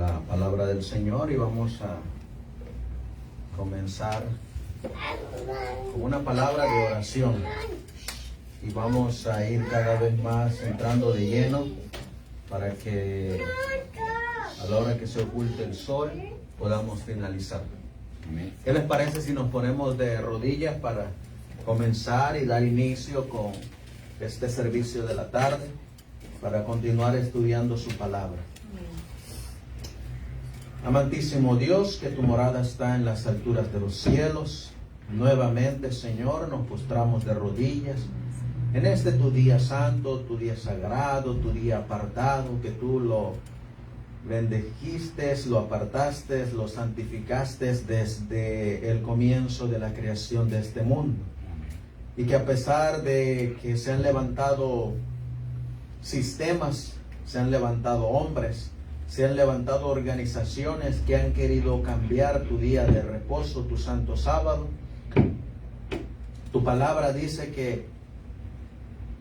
la palabra del Señor y vamos a comenzar con una palabra de oración y vamos a ir cada vez más entrando de lleno para que a la hora que se oculte el sol podamos finalizar. ¿Qué les parece si nos ponemos de rodillas para comenzar y dar inicio con este servicio de la tarde para continuar estudiando su palabra? Amantísimo Dios, que tu morada está en las alturas de los cielos, nuevamente, Señor, nos postramos de rodillas en este tu día santo, tu día sagrado, tu día apartado, que tú lo bendijiste, lo apartaste, lo santificaste desde el comienzo de la creación de este mundo. Y que a pesar de que se han levantado sistemas, se han levantado hombres, se han levantado organizaciones que han querido cambiar tu día de reposo, tu santo sábado, tu palabra dice que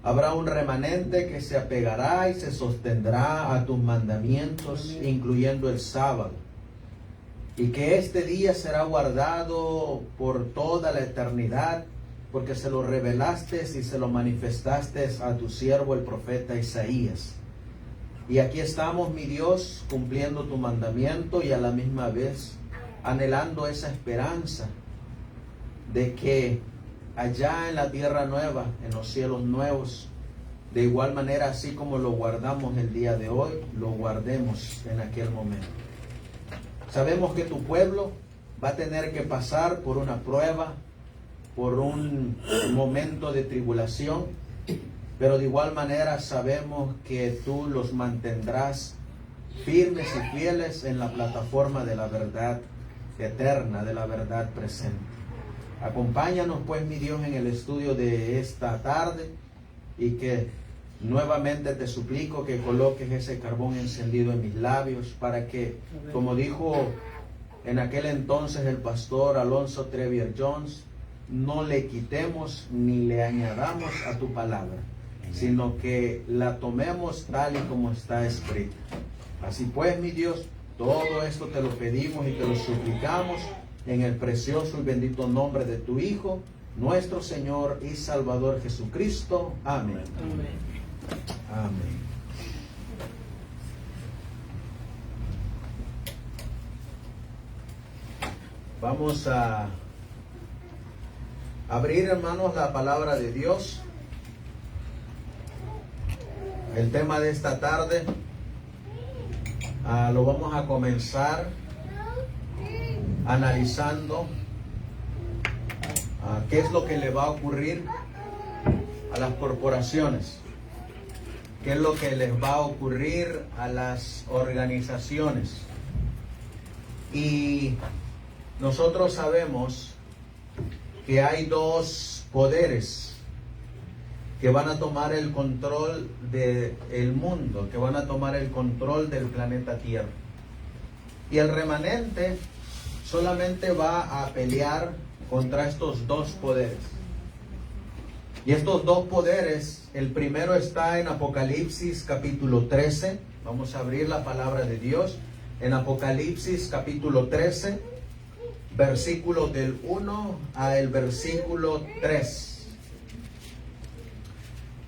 habrá un remanente que se apegará y se sostendrá a tus mandamientos, incluyendo el sábado. Y que este día será guardado por toda la eternidad, porque se lo revelaste y se lo manifestaste a tu siervo el profeta Isaías. Y aquí estamos, mi Dios, cumpliendo tu mandamiento y a la misma vez anhelando esa esperanza de que allá en la tierra nueva, en los cielos nuevos, de igual manera, así como lo guardamos el día de hoy, lo guardemos en aquel momento. Sabemos que tu pueblo va a tener que pasar por una prueba, por un momento de tribulación, pero de igual manera sabemos que tú los mantendrás firmes y fieles en la plataforma de la verdad eterna, de la verdad presente. Acompáñanos pues, mi Dios, en el estudio de esta tarde y que nuevamente te suplico que coloques ese carbón encendido en mis labios para que, como dijo en aquel entonces el pastor Alonzo Trevier Jones, no le quitemos ni le añadamos a tu palabra, sino que la tomemos tal y como está escrita. Así pues, mi Dios, todo esto te lo pedimos y te lo suplicamos en el precioso y bendito nombre de tu Hijo, nuestro Señor y Salvador Jesucristo. Amén. Amén. Amén. Vamos a abrir, hermanos, la palabra de Dios. El tema de esta tarde lo vamos a comenzar analizando qué es lo que le va a ocurrir a las corporaciones, qué es lo que les va a ocurrir a las organizaciones. Y nosotros sabemos que hay dos poderes que van a tomar el control del mundo, que van a tomar el control del planeta Tierra. Y el remanente solamente va a pelear contra estos dos poderes. Y estos dos poderes, el primero está en Apocalipsis capítulo 13. Vamos a abrir la palabra de Dios en Apocalipsis capítulo 13, versículo del 1 al versículo 3.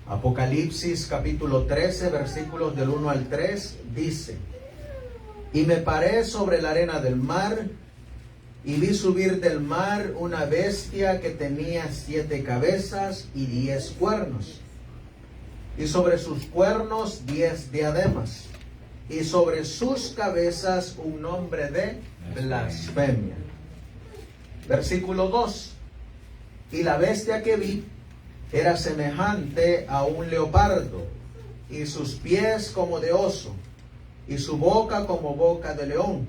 Apocalipsis capítulo 13, versículos del 1 al 3, dice: Y me paré sobre la arena del mar, y vi subir del mar una bestia que tenía 7 cabezas y 10 cuernos, y sobre sus cuernos 10 diademas, y sobre sus cabezas un nombre de blasfemia. Versículo 2: Y la bestia que vi era semejante a un leopardo, y sus pies como de oso, y su boca como boca de león.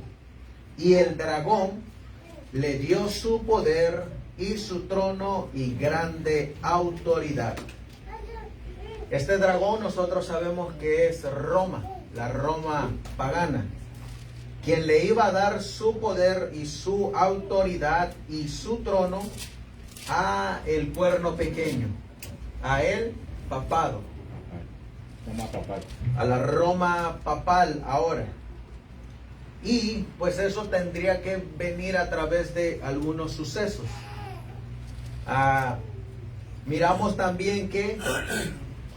Y el dragón le dio su poder y su trono y grande autoridad. Este dragón nosotros sabemos que es Roma, la Roma pagana, quien le iba a dar su poder y su autoridad y su trono a el cuerno pequeño, a el papado, a la Roma papal ahora. Y pues eso tendría que venir a través de algunos sucesos. Miramos también que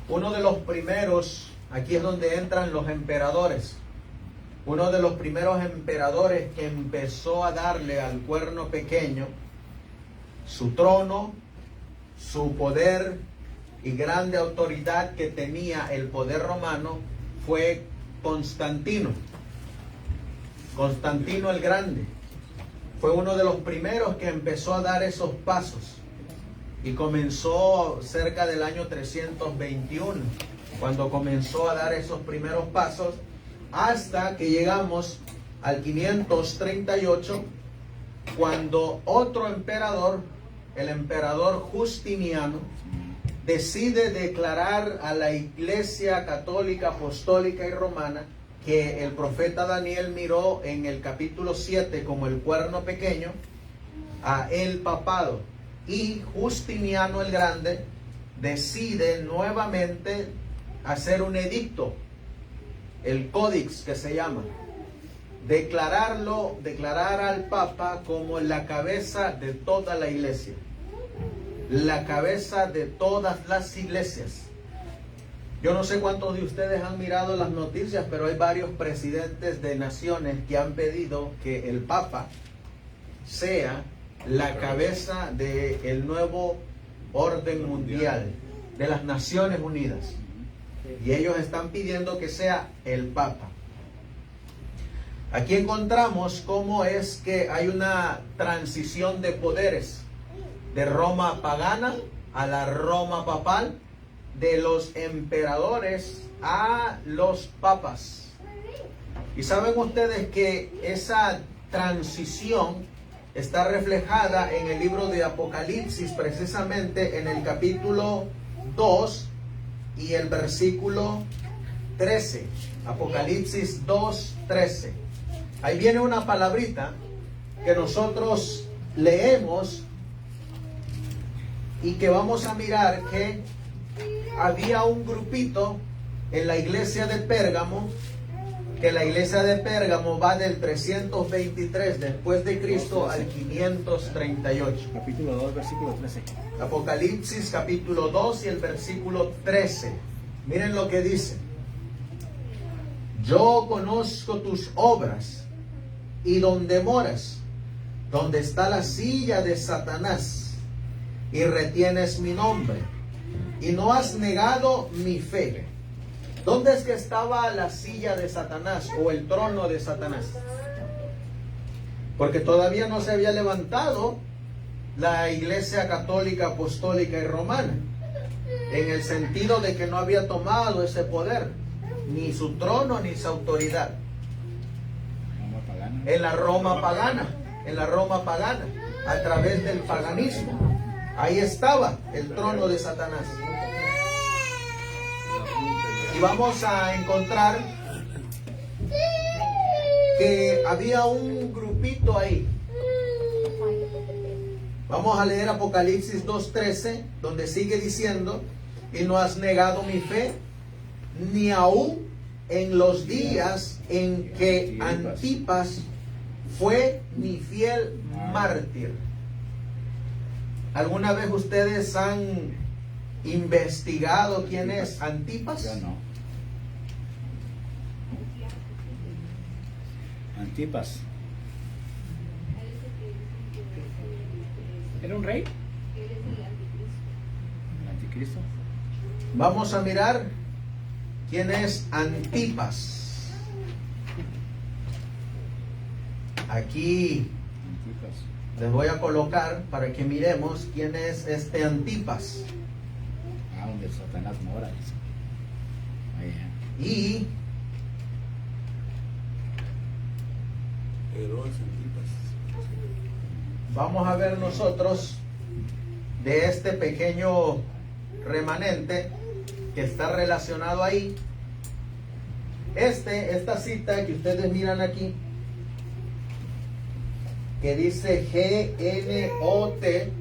uno de los primeros, aquí es donde entran los emperadores. Uno de los primeros emperadores que empezó a darle al cuerno pequeño su trono, su poder y grande autoridad que tenía el poder romano fue Constantino. Constantino el Grande fue uno de los primeros que empezó a dar esos pasos y comenzó cerca del año 321 cuando comenzó a dar esos primeros pasos, hasta que llegamos al 538 cuando otro emperador, el emperador Justiniano, decide declarar a la Iglesia Católica, Apostólica y Romana que el profeta Daniel miró en el capítulo 7 como el cuerno pequeño, a el papado. Y Justiniano el Grande decide nuevamente hacer un edicto, el Códex que se llama, declarar al Papa como la cabeza de toda la iglesia, la cabeza de todas las iglesias. Yo no sé cuántos de ustedes han mirado las noticias, pero hay varios presidentes de naciones que han pedido que el Papa sea la cabeza del nuevo orden mundial, de las Naciones Unidas. Y ellos están pidiendo que sea el Papa. Aquí encontramos cómo es que hay una transición de poderes, de Roma pagana a la Roma papal, de los emperadores a los papas. Y saben ustedes que esa transición está reflejada en el libro de Apocalipsis, precisamente en el capítulo 2 y el versículo 13. Apocalipsis 2:13. Ahí viene una palabrita que nosotros leemos y que vamos a mirar que había un grupito en la iglesia de Pérgamo, que la iglesia de Pérgamo va del 323 después de Cristo al 538. Capítulo 2, versículo 13. Apocalipsis capítulo 2 y el versículo 13. Miren lo que dice. Yo conozco tus obras y donde moras, donde está la silla de Satanás, y retienes mi nombre, y no has negado mi fe. ¿Dónde es que estaba la silla de Satanás o el trono de Satanás? Porque todavía no se había levantado la Iglesia Católica, Apostólica y Romana, en el sentido de que no había tomado ese poder, ni su trono ni su autoridad. En la Roma pagana, a través del paganismo, ahí estaba el trono de Satanás. Y vamos a encontrar que había un grupito ahí. Vamos a leer Apocalipsis 2:13, donde sigue diciendo: y no has negado mi fe, ni aún en los días en que Antipas fue mi fiel mártir. ¿Alguna vez ustedes han investigado quién es Antipas? Yo no. Antipas. ¿Era un rey? ¿El anticristo? Vamos a mirar quién es Antipas. Aquí Antipas. les voy a colocar para que miremos quién es este Antipas. Ah, donde Satanás mora, dice. Ahí, Y Herodes Antipas. vamos a ver nosotros de este pequeño remanente que está relacionado ahí. Esta cita que ustedes miran aquí, que dice G-N-O-T,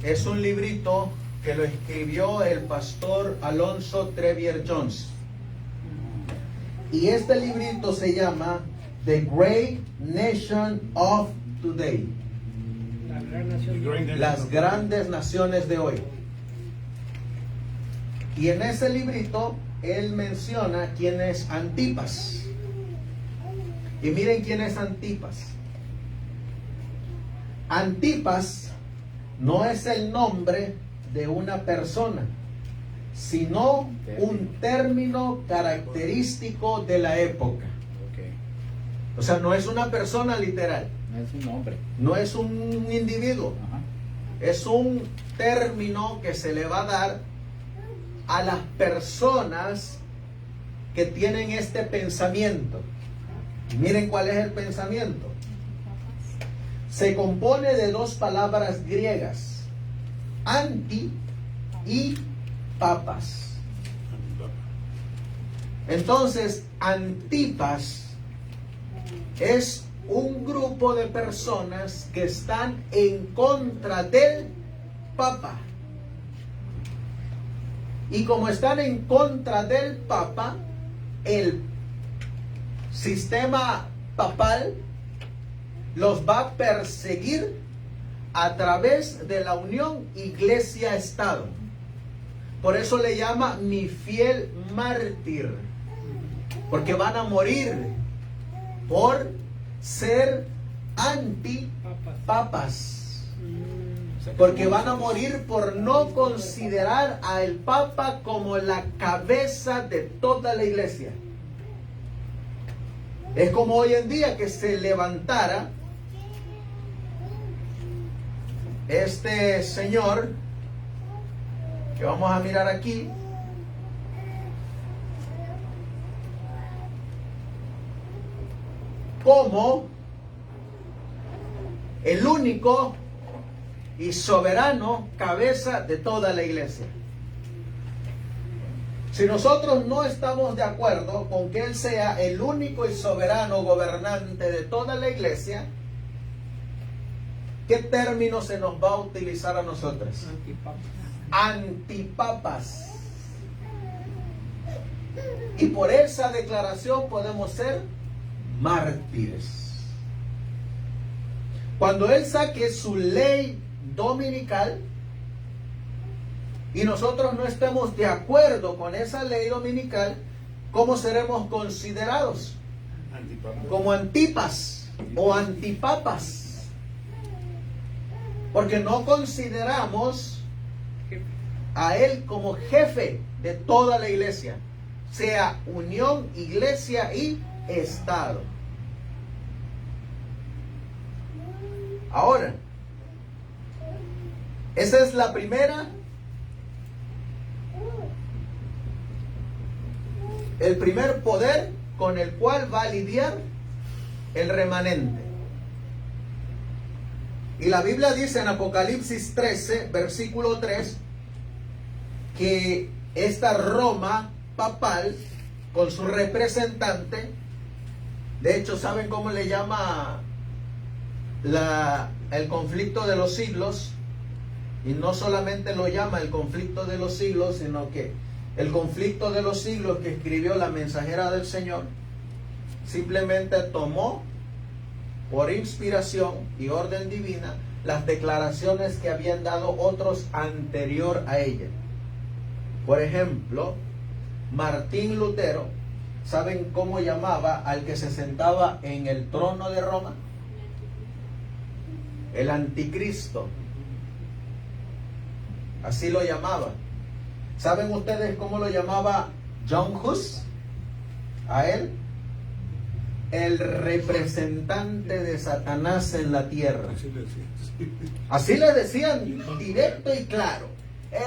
es un librito que lo escribió el pastor Alonso Trevier Jones. Y este librito se llama The great nation of today. La gran nación. Las grandes naciones de hoy. Y en ese librito él menciona quién es Antipas. Y miren quién es Antipas. Antipas no es el nombre de una persona, sino un término característico de la época. Ok. O sea, no es una persona literal, No es un nombre. no es un individuo, Ajá. es un término que se le va a dar a las personas que tienen este pensamiento. Miren cuál es el pensamiento. Se compone de dos palabras griegas, anti y papas. Entonces, Antipas es un grupo de personas que están en contra del Papa. Y como están en contra del Papa, el sistema papal los va a perseguir a través de la unión iglesia-estado. Por eso le llama mi fiel mártir, porque van a morir por ser anti-papas. Porque van a morir por no considerar al Papa como la cabeza de toda la iglesia. Es como hoy en día que se levantara este señor que vamos a mirar aquí, como el único y soberano cabeza de toda la iglesia. Si nosotros no estamos de acuerdo con que Él sea el único y soberano gobernante de toda la iglesia, ¿qué término se nos va a utilizar a nosotros? Antipapas. Y por esa declaración podemos ser mártires. Cuando Él saque su ley dominical y nosotros no estemos de acuerdo con esa ley dominical, ¿cómo seremos considerados? Como antipas o antipapas. Porque no consideramos a Él como jefe de toda la iglesia, sea unión, iglesia y estado. Ahora, esa es la primera, el primer poder con el cual va a lidiar el remanente. Y la Biblia dice en Apocalipsis 13, versículo 3, que esta Roma papal, con su representante, de hecho, ¿saben cómo le llama el conflicto de los siglos? Y no solamente lo llama el conflicto de los siglos, sino que el conflicto de los siglos que escribió la mensajera del Señor, simplemente tomó por inspiración y orden divina las declaraciones que habían dado otros anterior a ella. Por ejemplo, Martín Lutero, ¿saben cómo llamaba al que se sentaba en el trono de Roma? El anticristo. Así lo llamaba. ¿Saben ustedes cómo lo llamaba John Hus? A él, el representante de Satanás en la tierra. Así le decían directo y claro.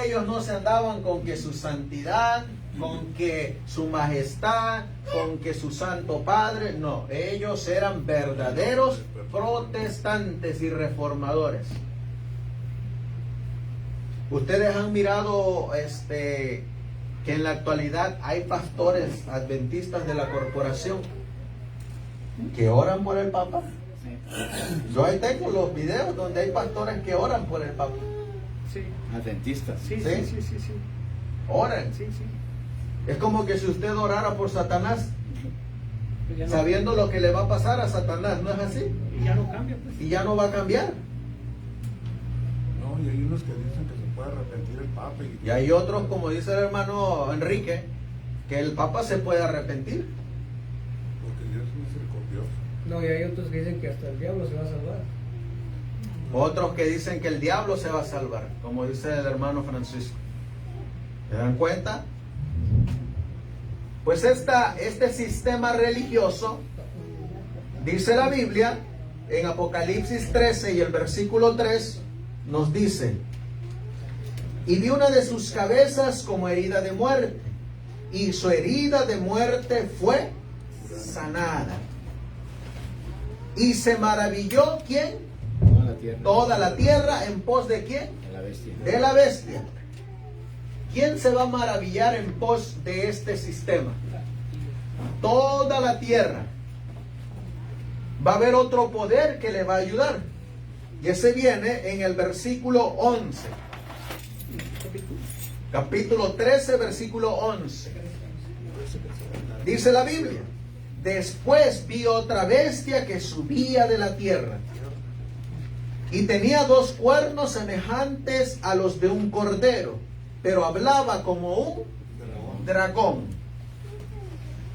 Ellos no se andaban con que su santidad, con que su majestad, con que su santo padre. No, ellos eran verdaderos protestantes y reformadores. Ustedes han mirado que en la actualidad hay pastores adventistas de la corporación que oran por el Papa. Yo ahí tengo los videos donde hay pastores que oran por el Papa. Sí. Adventistas. Sí, ¿Sí? sí, sí, sí, sí. Oran. Sí, sí. Es como que si usted orara por Satanás. Pues ya no- sabiendo lo que le va a pasar a Satanás, ¿no es así? Y ya no cambia, pues. Y ya no va a cambiar. No, y hay unos que dicen que se puede arrepentir el Papa. Y hay otros, como dice el hermano Enrique, que el Papa se puede arrepentir. Porque Dios es misericordioso. No, y hay otros que dicen que hasta el diablo se va a salvar. Otros que dicen que el diablo se va a salvar, como dice el hermano Francisco. ¿Se dan cuenta? Pues este sistema religioso, dice la Biblia, en Apocalipsis 13 y el versículo 3, nos dice: y vi una de sus cabezas como herida de muerte, y su herida de muerte fue sanada. Y se maravilló, ¿quién? Toda la tierra. Toda la tierra, ¿en pos de quién? De la bestia. De la bestia. ¿Quién se va a maravillar en pos de este sistema? Toda la tierra. Va a haber otro poder que le va a ayudar. Y ese viene en el versículo 11. Capítulo 13, versículo 11. Dice la Biblia: después vi otra bestia que subía de la tierra, y tenía 2 cuernos semejantes a los de un cordero, pero hablaba como un dragón.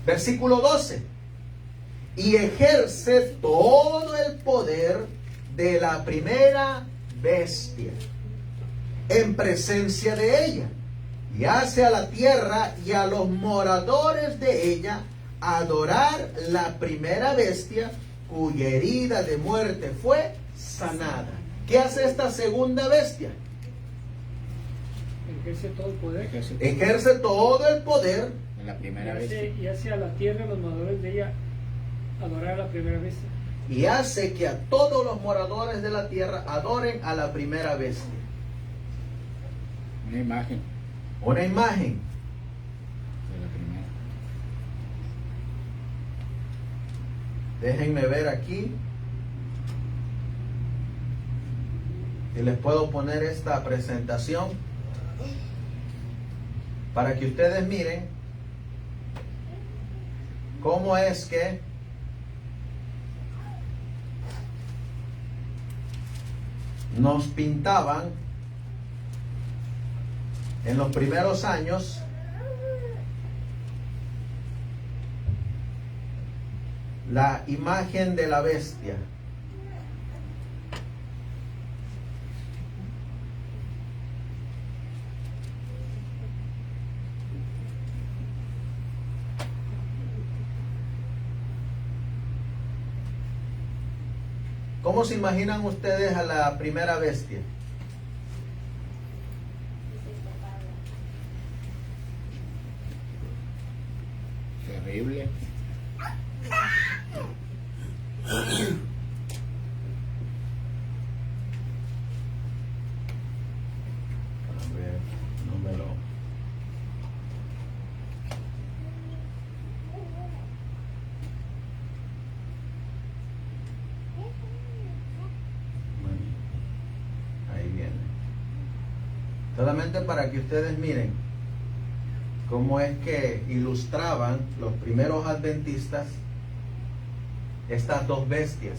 Versículo 12. Y ejerce todo el poder de la primera bestia en presencia de ella, y hace a la tierra y a los moradores de ella adorar la primera bestia, cuya herida de muerte fue sanada. ¿Qué hace esta segunda bestia? Ejerce todo el poder. Ejerce todo el poder En la Y primera hace, bestia. y hace a la tierra, los moradores de ella, adorar a la primera bestia. y hace que a todos los moradores de la tierra adoren a la primera bestia. Una imagen Una imagen. de la primera. Déjenme ver aquí. Y les puedo poner esta presentación para que ustedes miren cómo es que nos pintaban en los primeros años la imagen de la bestia. ¿Cómo se imaginan ustedes a la primera bestia? Terrible. A ver, no me lo... Bueno, ahí viene. Solamente para que ustedes miren cómo es que ilustraban los primeros adventistas estas 2 bestias.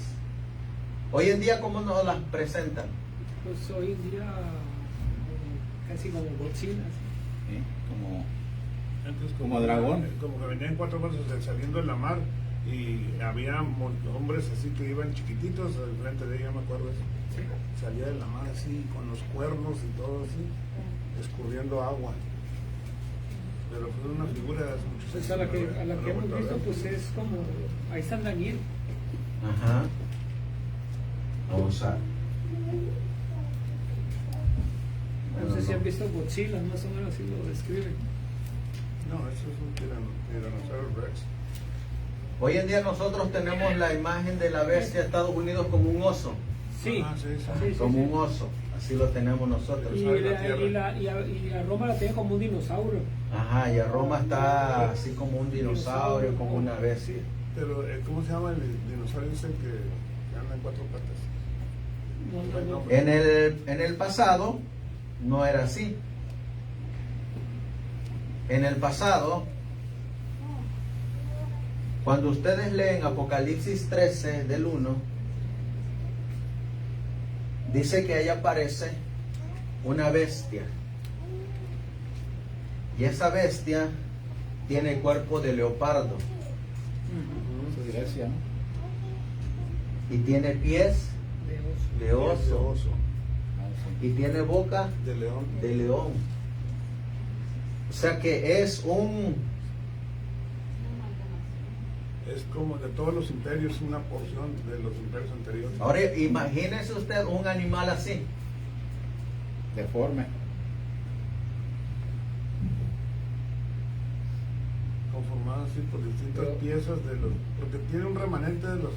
Hoy en día, ¿cómo nos las presentan? Pues hoy en día, casi como Godzilla. ¿Sí? Como Antes Como dragón. Como que venían 4 brazos saliendo de la mar y había hombres así que iban chiquititos al frente de ella, me acuerdo eso. Salía de la mar así, con los cuernos y todo así, escurriendo agua. Pero fue una figura de hace muchos Pues a la que no hemos vuelto a visto, ver. pues es como, ahí está Daniel. Ajá. Vamos a... No sé si han visto Godzilla, más o menos así lo describen. No, eso es un tiranosaurio Rex. Hoy en día nosotros tenemos la imagen de la bestia de Estados Unidos como un oso. Sí, Ah, sí, sí. sí, sí, Como sí. un oso. Así lo tenemos nosotros. Y, Sale la la, tierra. y a Roma la tiene como un dinosaurio. Ajá, y a Roma está así como un dinosaurio, como una bestia. Pero, ¿cómo se llama el dinosaurio ese que anda en 4 patas? No. En el pasado no era así. En el pasado Cuando ustedes leen Apocalipsis 13 del 1, dice que ahí aparece una bestia. Y esa bestia tiene cuerpo de leopardo Su iglesia, ¿no? y tiene pies De oso. de oso oso, Ah, sí. y tiene boca de león. de león. O sea que es Es como de todos los imperios, una porción de los imperios anteriores. Ahora imagínese usted un animal así. Deforme. Conformado así por distintas Pero- piezas de los, porque tiene un remanente de los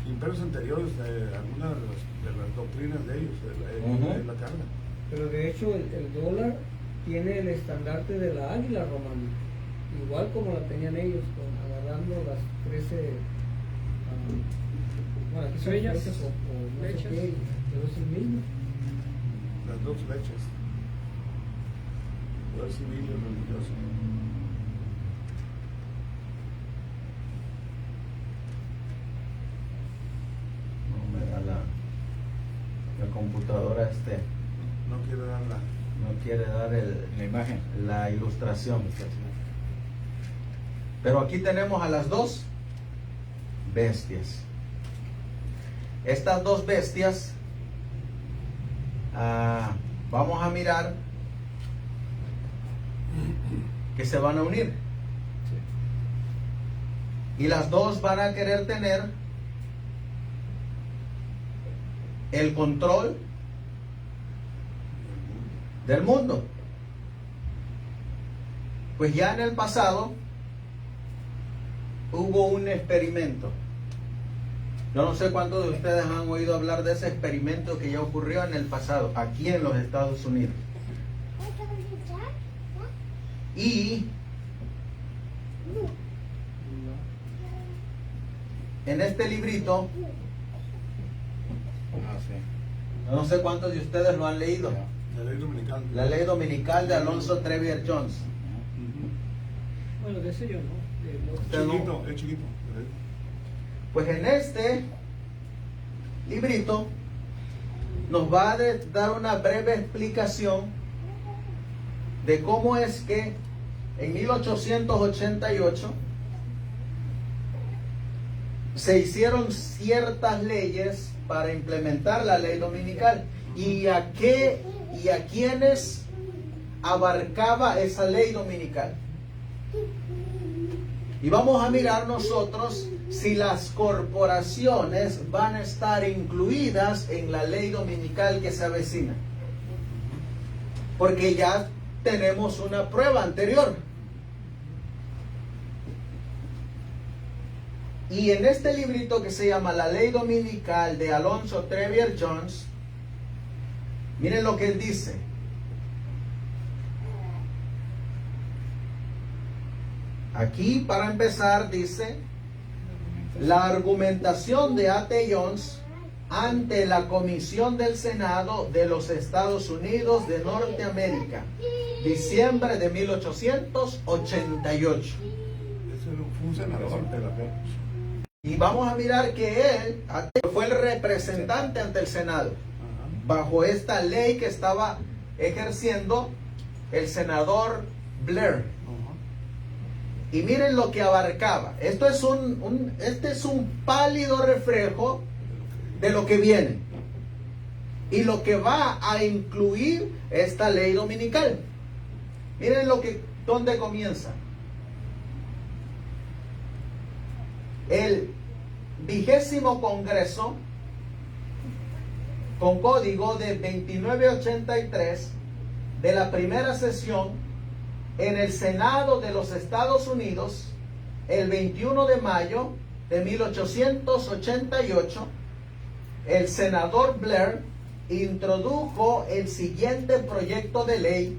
imperios anteriores, de algunas de las doctrinas de ellos, de la carga. Pero de hecho el dólar tiene el estandarte de la águila romana, igual como la tenían ellos, agarrando las 13 bueno, aquí son Flechas. flechas o no sé Flechas. qué, pero es el mismo. Las dos flechas. Poder civil y religioso. No me da la computadora No quiero dar la. no quiere dar La imagen. la ilustración. Pero aquí tenemos a las dos bestias. Estas dos bestias, vamos a mirar que se van a unir. Y las dos van a querer tener el control del mundo. Pues ya en el pasado hubo un experimento. Yo no sé cuántos de ustedes han oído hablar de ese experimento que ya ocurrió en el pasado, aquí en los Estados Unidos. Y en este librito, Ah, sí. no sé cuántos de ustedes lo han leído, La ley dominical. la ley dominical de Alonzo Trevier Jones. Bueno, de ese yo no. De los- Usted no. Chiquito, es chiquito. Pues en este librito nos va a dar una breve explicación de cómo es que en 1888 se hicieron ciertas leyes para implementar la ley dominical y a qué y a quiénes abarcaba esa ley dominical. Y vamos a mirar nosotros si las corporaciones van a estar incluidas en la ley dominical que se avecina. Porque ya tenemos una prueba anterior. Y en este librito que se llama La Ley Dominical de Alonzo Trevier Jones, miren lo que él dice. Aquí, para empezar, dice: la argumentación de A.T. Jones ante la Comisión del Senado de los Estados Unidos de Norteamérica, diciembre de 1888. Ese fue un senador de la fe. Y vamos a mirar que él fue el representante ante el Senado, bajo esta ley que estaba ejerciendo el senador Blair. Y miren lo que abarcaba. Esto es este es un pálido reflejo de lo que viene y lo que va a incluir esta ley dominical. Miren dónde comienza. El 20º Congreso, con código de 2983 de la primera sesión en el Senado de los Estados Unidos, el 21 de mayo de 1888, el senador Blair introdujo el siguiente proyecto de ley,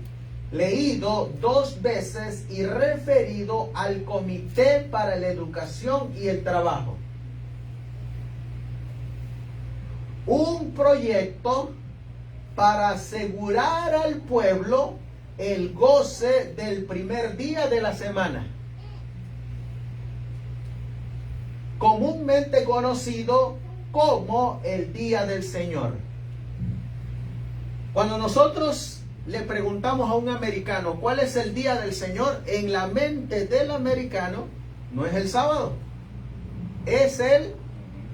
leído 2 veces y referido al Comité para la Educación y el Trabajo. Un proyecto para asegurar al pueblo el goce del primer día de la semana. comúnmente conocido como el Día del Señor. Cuando nosotros le preguntamos a un americano cuál es el Día del Señor, en la mente del americano no es el sábado, es el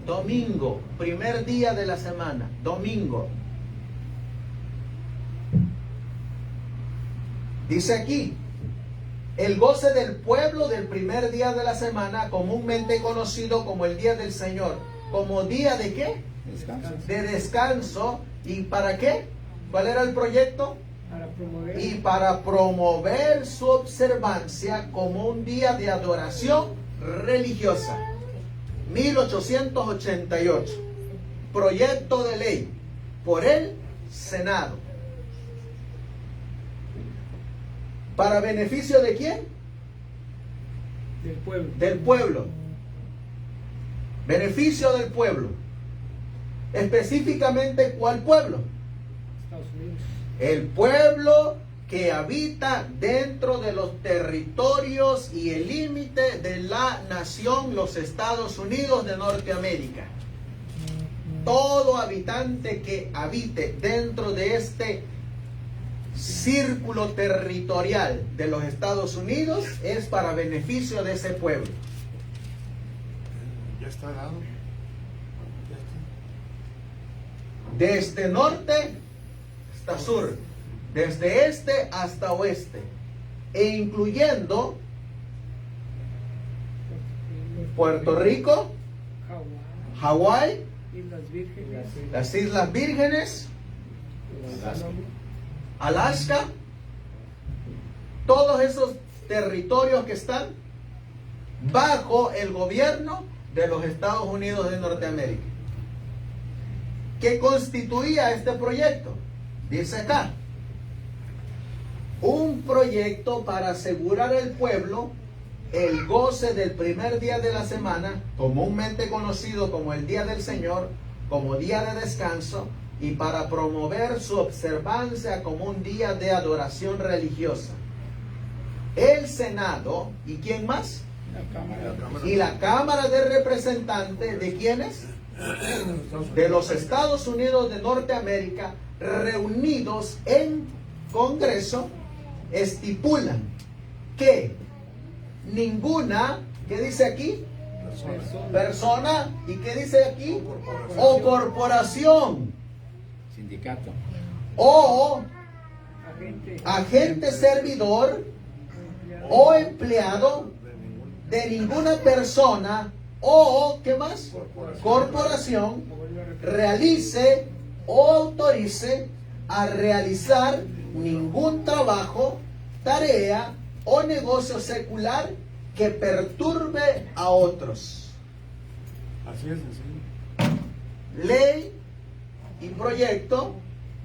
domingo, primer día de la semana, domingo. Dice aquí, el goce del pueblo del primer día de la semana, comúnmente conocido como el Día del Señor, como día de ¿qué? Descanso. De descanso. ¿Y para qué? ¿Cuál era el proyecto? Para promover. Y para promover su observancia como un día de adoración religiosa. 1888. Proyecto de ley por el Senado. ¿Para beneficio de quién? Del pueblo. Del pueblo. Beneficio del pueblo. Específicamente, ¿cuál pueblo? Estados Unidos. El pueblo que habita dentro de los territorios y el límite de la nación, los Estados Unidos de Norteamérica. Todo habitante que habite dentro de este círculo territorial de los Estados Unidos es para beneficio de ese pueblo. Ya está dado. Ya Desde norte hasta sur, desde este hasta oeste, e incluyendo Puerto Rico, Hawái. Hawái, Islas Vírgenes. las Islas Vírgenes, Alaska. Alaska, todos esos territorios que están bajo el gobierno de los Estados Unidos de Norteamérica. ¿Qué constituía este proyecto? Dice acá, un proyecto para asegurar al pueblo el goce del primer día de la semana, comúnmente conocido como el Día del Señor, como día de descanso, y para promover su observancia como un día de adoración religiosa. El Senado, ¿y quién más? La Cámara. Y la Cámara de Representantes, ¿de quiénes? De los Estados Unidos de Norteamérica, reunidos en Congreso, estipulan que ninguna, ¿qué dice aquí? Persona, ¿y qué dice aquí? O corporación, Sindicato. o Agente. agente servidor o empleado de ninguna persona o, ¿qué más? Corporación realice o autorice a realizar ningún trabajo, tarea o negocio secular que perturbe a otros. Así es sencillo. Ley y proyecto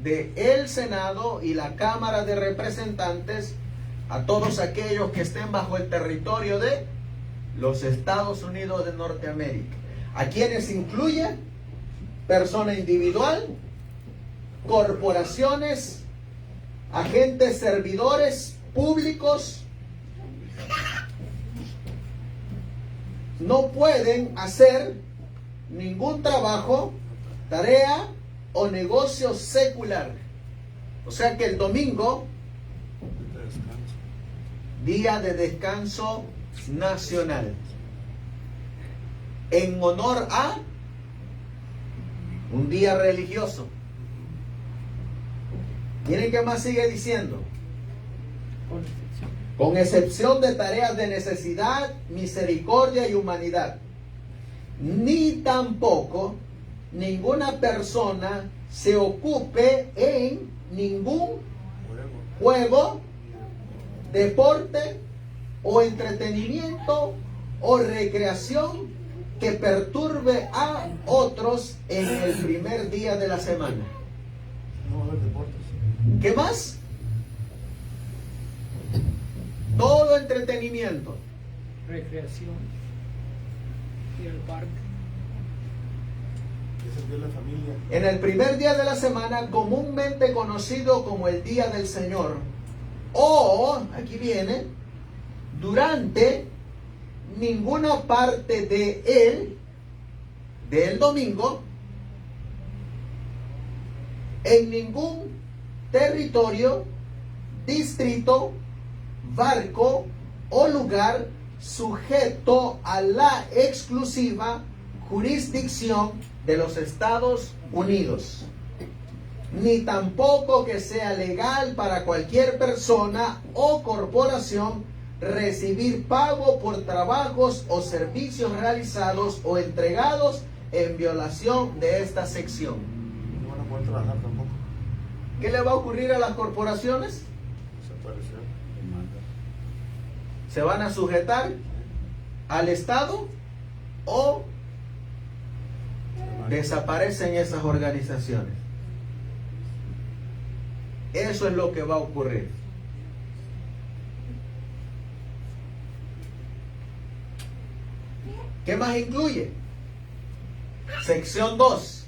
de el Senado y la Cámara de Representantes a todos aquellos que estén bajo el territorio de los Estados Unidos de Norteamérica, a quienes incluye persona individual, corporaciones, agentes servidores públicos. No pueden hacer ningún trabajo, tarea o negocio secular. O sea que el domingo, De descanso. día de descanso nacional, en honor a un día religioso. Miren qué más sigue diciendo. Con excepción de tareas de necesidad, misericordia y humanidad. Ni tampoco ninguna persona se ocupe en ningún juego, deporte o entretenimiento o recreación que perturbe a otros en el primer día de la semana. No va a haber deportes. ¿Qué más? Todo entretenimiento. Recreación. Y el parque. Es el día de la familia. En el primer día de la semana, comúnmente conocido como el Día del Señor, o, aquí viene, durante ninguna parte del domingo, en ningún territorio, distrito, barco o lugar sujeto a la exclusiva jurisdicción de los Estados Unidos, ni tampoco que sea legal para cualquier persona o corporación recibir pago por trabajos o servicios realizados o entregados en violación de esta sección. No van a poder trabajar tampoco. ¿Qué le va a ocurrir a las corporaciones? Desaparecer. ¿Se van a sujetar al Estado o desaparecen esas organizaciones? Eso es lo que va a ocurrir. ¿Qué más incluye? Sección 2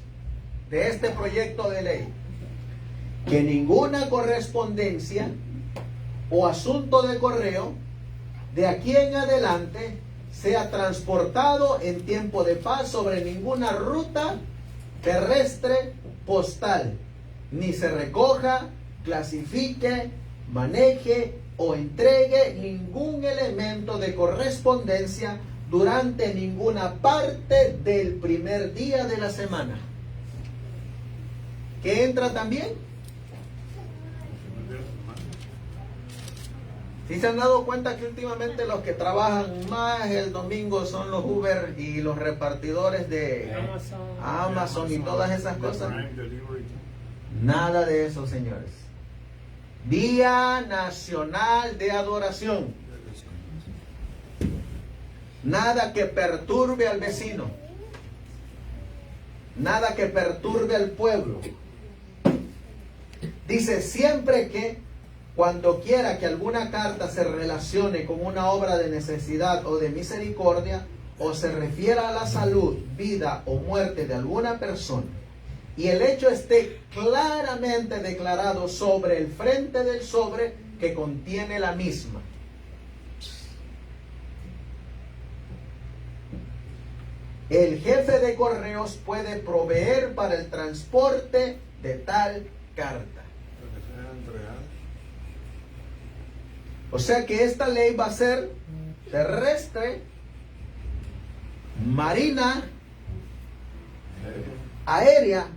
de este proyecto de ley. Que ninguna correspondencia o asunto de correo de aquí en adelante sea transportado en tiempo de paz sobre ninguna ruta terrestre postal, ni se recoja, clasifique, maneje o entregue ningún elemento de correspondencia durante ninguna parte del primer día de la semana. ¿Qué entra también? ¿Sí se han dado cuenta que últimamente los que trabajan más el domingo son los Uber y los repartidores de Amazon y todas esas cosas? Nada de eso, señores. Día Nacional de Adoración. Nada que perturbe al vecino. Nada que perturbe al pueblo. Dice siempre que cuando quiera que alguna carta se relacione con una obra de necesidad o de misericordia, o se refiera a la salud, vida o muerte de alguna persona, y el hecho esté claramente declarado sobre el frente del sobre que contiene la misma. El jefe de correos puede proveer para el transporte de tal carta. O sea que esta ley va a ser terrestre, marina, aérea,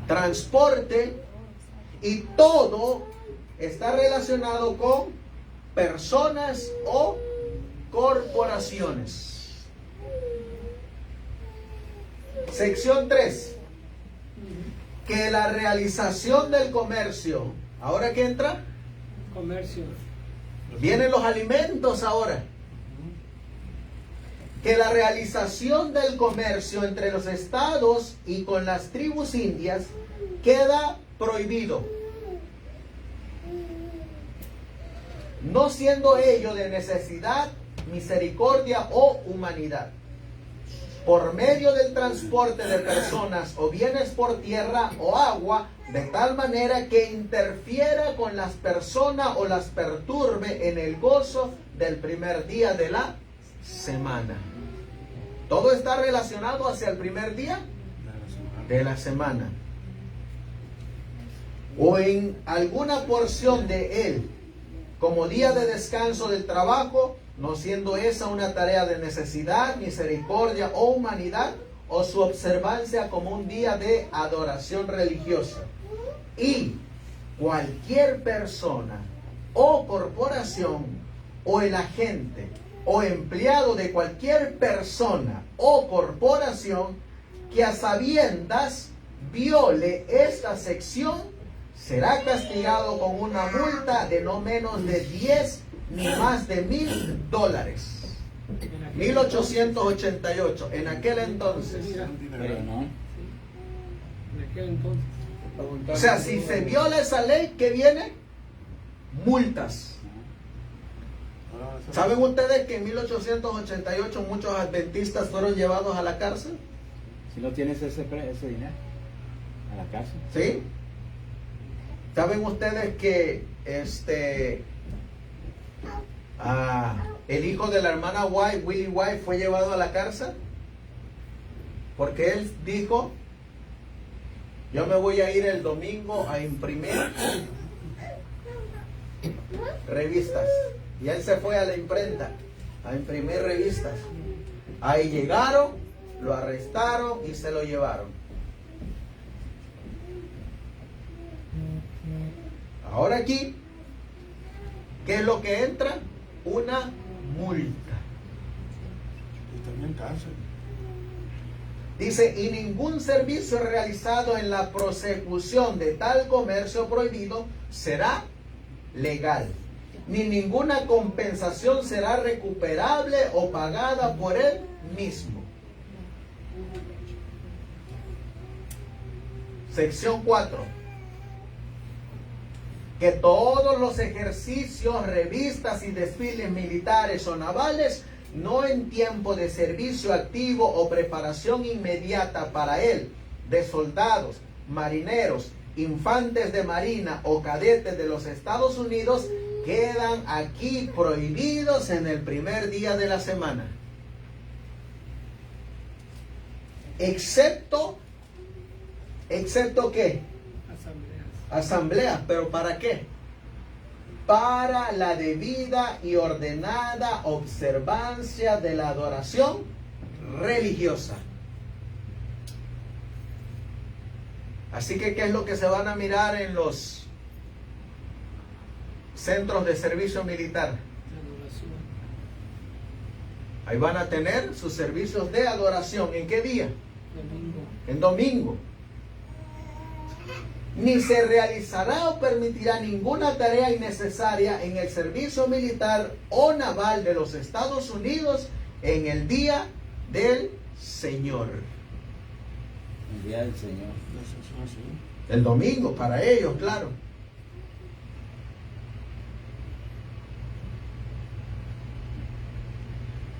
transporte, y todo está relacionado con personas o corporaciones. Sección 3. Que la realización del comercio, ¿ahora qué entra? Comercio. Vienen los alimentos ahora. Que la realización del comercio entre los estados y con las tribus indias queda prohibido, no siendo ello de necesidad, misericordia o humanidad, por medio del transporte de personas o bienes por tierra o agua, de tal manera que interfiera con las personas o las perturbe en el gozo del primer día de la semana. Todo está relacionado hacia el primer día de la semana, o en alguna porción de él, como día de descanso del trabajo, no siendo esa una tarea de necesidad, misericordia o humanidad, o su observancia como un día de adoración religiosa. Y cualquier persona o corporación o el agente o empleado de cualquier persona o corporación que a sabiendas viole esta sección será castigado con una multa de no menos de 10 ni más de $1,000. 1888, en aquel entonces. Pero no. En aquel entonces. O sea, si se viola esa ley, ¿qué viene? Multas. ¿Saben ustedes que en 1888 muchos adventistas fueron llevados a la cárcel? Si no tienes ese dinero, a la cárcel. ¿Sí? ¿Saben ustedes que El hijo de la hermana White, Willie White, fue llevado a la cárcel porque él dijo: yo me voy a ir el domingo a imprimir revistas. Y él se fue a la imprenta a imprimir revistas. Ahí llegaron, lo arrestaron y se lo llevaron. Ahora aquí, ¿qué es lo que entra? Una multa. Y también cárcel. Dice: y ningún servicio realizado en la prosecución de tal comercio prohibido será legal, ni ninguna compensación será recuperable o pagada por él mismo. Sección 4. Que todos los ejercicios, revistas y desfiles militares o navales, no en tiempo de servicio activo o preparación inmediata para él, de soldados, marineros, infantes de marina o cadetes de los Estados Unidos, quedan aquí prohibidos en el primer día de la semana. Excepto ¿qué? Asambleas. ¿Pero para qué? Para la debida y ordenada observancia de la adoración religiosa. Así que, ¿qué es lo que se van a mirar en los centros de servicio militar? Ahí van a tener sus servicios de adoración. ¿En qué día? Domingo. En domingo. Ni se realizará o permitirá ninguna tarea innecesaria en el servicio militar o naval de los Estados Unidos en el día del Señor. El día del Señor. El domingo, para ellos, claro.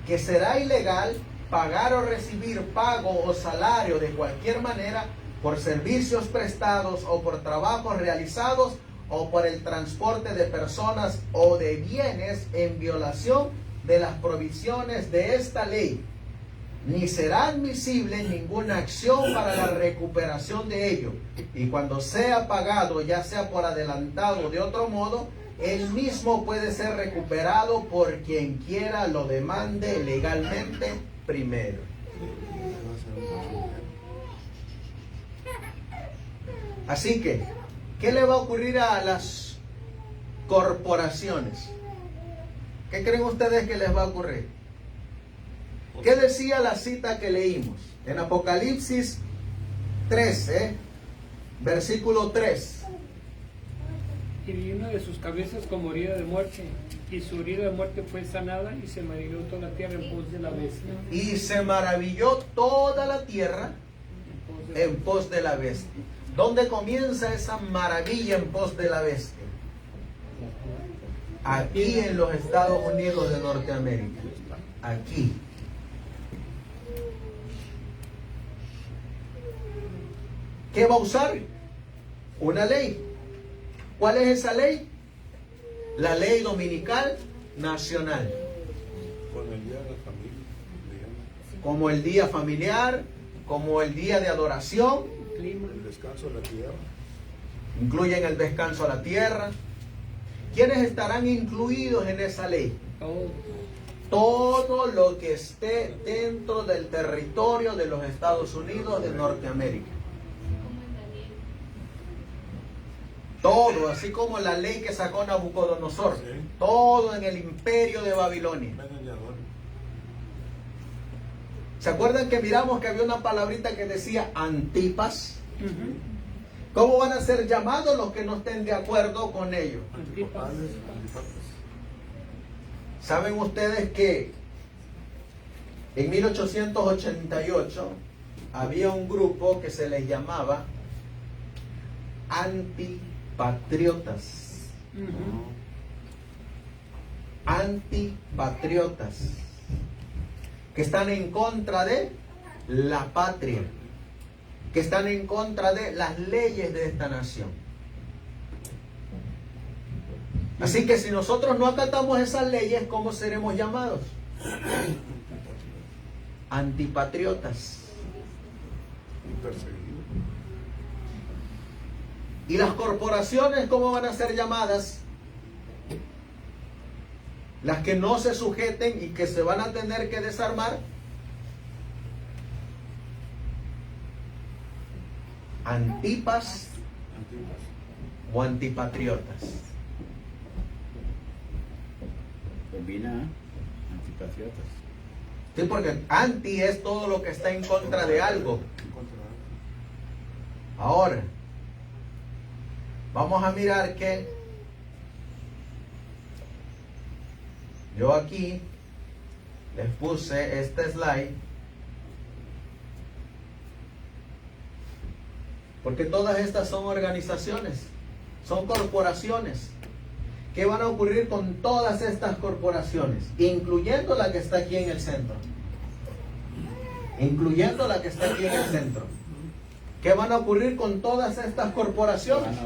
Que será ilegal pagar o recibir pago o salario de cualquier manera por servicios prestados o por trabajos realizados o por el transporte de personas o de bienes en violación de las provisiones de esta ley. Ni será admisible ninguna acción para la recuperación de ello. Y cuando sea pagado, ya sea por adelantado o de otro modo, el mismo puede ser recuperado por quien quiera lo demande legalmente primero. Así que, ¿qué le va a ocurrir a las corporaciones? ¿Qué creen ustedes que les va a ocurrir? ¿Qué decía la cita que leímos? En Apocalipsis 13, versículo 3. Y vi una de sus cabezas como herida de muerte, y su herida de muerte fue sanada, y se maravilló toda la tierra en pos de la bestia. Y se maravilló toda la tierra en pos de la bestia. ¿Dónde comienza esa maravilla en pos de la bestia? Aquí en los Estados Unidos de Norteamérica. Aquí. ¿Qué va a usar? Una ley. ¿Cuál es esa ley? La ley dominical nacional. Con el día de la familia, digamos. Como el día familiar, como el día de adoración. El descanso de la tierra. Incluyen el descanso a la tierra. ¿Quiénes estarán incluidos en esa ley? Todo lo que esté dentro del territorio de los Estados Unidos de Norteamérica. Todo, así como la ley que sacó Nabucodonosor. Sí. Todo en el imperio de Babilonia. Vengan y adoren. ¿Se acuerdan que miramos que había una palabrita que decía Antipas? Ujú. ¿Cómo van a ser llamados los que no estén de acuerdo con ellos? Antipapales, antipapas. ¿Saben ustedes que en 1888 había un grupo que se les llamaba antipatriotas? Ujú. Antipatriotas, que están en contra de la patria, que están en contra de las leyes de esta nación. Así que si nosotros no acatamos esas leyes, ¿cómo seremos llamados? Antipatriotas. Y perseguido. ¿Y las corporaciones cómo van a ser llamadas? Las que no se sujeten y que se van a tener que desarmar. Antipas o antipatriotas. Combina antipatriotas. Sí, porque anti es todo lo que está en contra de algo. Ahora, vamos a mirar que yo aquí les puse este slide porque todas estas son organizaciones, son corporaciones. ¿Qué van a ocurrir con todas estas corporaciones? Incluyendo la que está aquí en el centro. Incluyendo la que está aquí en el centro. ¿Qué van a ocurrir con todas estas corporaciones?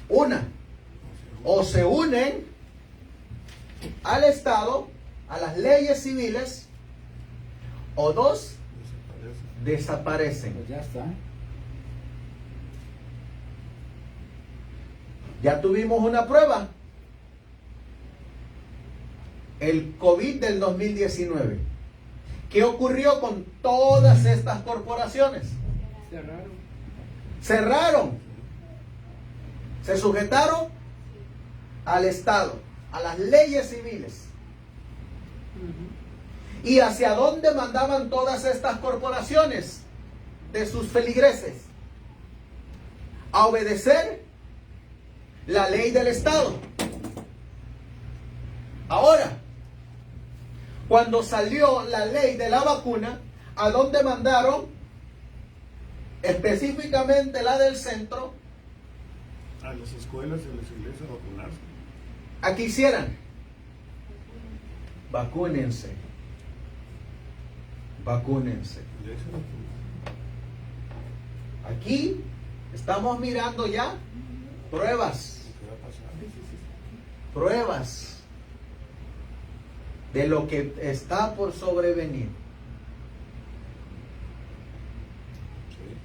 Una, o se unen al Estado, a las leyes civiles, o dos, desaparecen. Pues ya está. Ya tuvimos una prueba. El COVID del 2019. ¿Qué ocurrió con todas estas corporaciones? Cerraron. Cerraron. Se sujetaron al Estado, a las leyes civiles. ¿Y hacia dónde mandaban todas estas corporaciones de sus feligreses? A obedecer la ley del Estado. Ahora, cuando salió la ley de la vacuna, ¿a dónde mandaron? Específicamente la del centro, A las escuelas y a las iglesias a vacunarse. a que hicieran. Vacúnense. Vacúnense. Y ahí se vacunó. Aquí estamos mirando ya pruebas. ¿Qué va a pasar? Pruebas de lo que está por sobrevenir. Sí.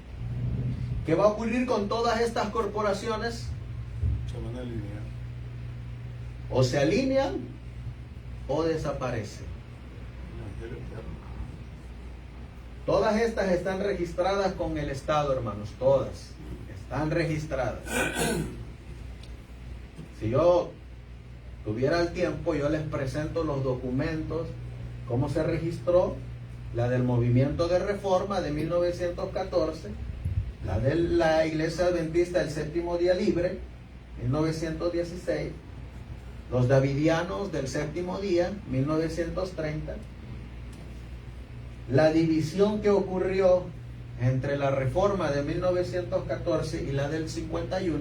¿Qué va a ocurrir con todas estas corporaciones? Se van a alinear. O se alinean o desaparecen. Evangelio eterno. Todas estas están registradas con el Estado, hermanos, todas están registradas. Si yo tuviera el tiempo, yo les presento los documentos, cómo se registró, la del Movimiento de Reforma de 1914, la de la Iglesia Adventista del Séptimo Día Libre, 1916, los Davidianos del Séptimo Día, 1930, la división que ocurrió entre la Reforma de 1914 y la del 51,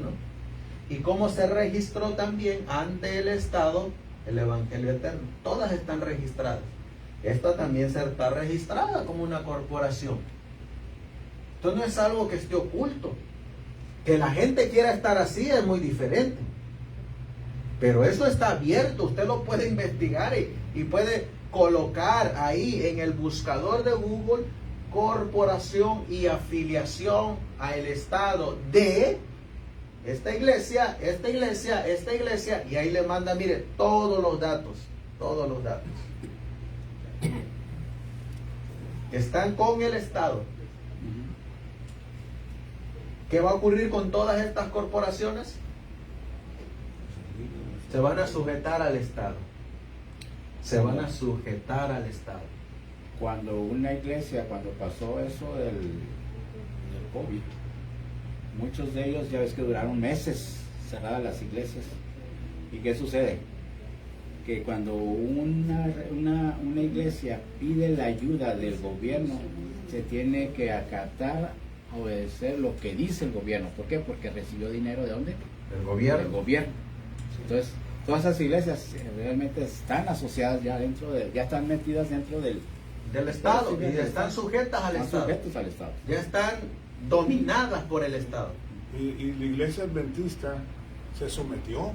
y cómo se registró también ante el Estado el Evangelio Eterno. Todas están registradas. Esta también se está registrada como una corporación. Esto no es algo que esté oculto. Que la gente quiera estar así es muy diferente. Pero eso está abierto. Usted lo puede investigar y puede colocar ahí en el buscador de Google corporación y afiliación al Estado de esta iglesia, esta iglesia, esta iglesia, y ahí le manda, mire, todos los datos. Están con el Estado. ¿Qué va a ocurrir con todas estas corporaciones? Se van a sujetar al Estado. Se van a sujetar al Estado. Cuando una iglesia, cuando pasó eso del COVID, muchos de ellos ya ves que duraron meses cerradas las iglesias. ¿Y qué sucede? Que cuando una iglesia pide la ayuda del gobierno, se tiene que acatar, obedecer lo que dice el gobierno. ¿Por qué? Porque recibió dinero ¿de dónde? Del gobierno. Del gobierno. Entonces, todas esas iglesias realmente están asociadas ya ya están metidas dentro del Estado, y están sujetas al están Estado. sujetos al Estado. Ya están dominadas por el Estado. Y la iglesia adventista se sometió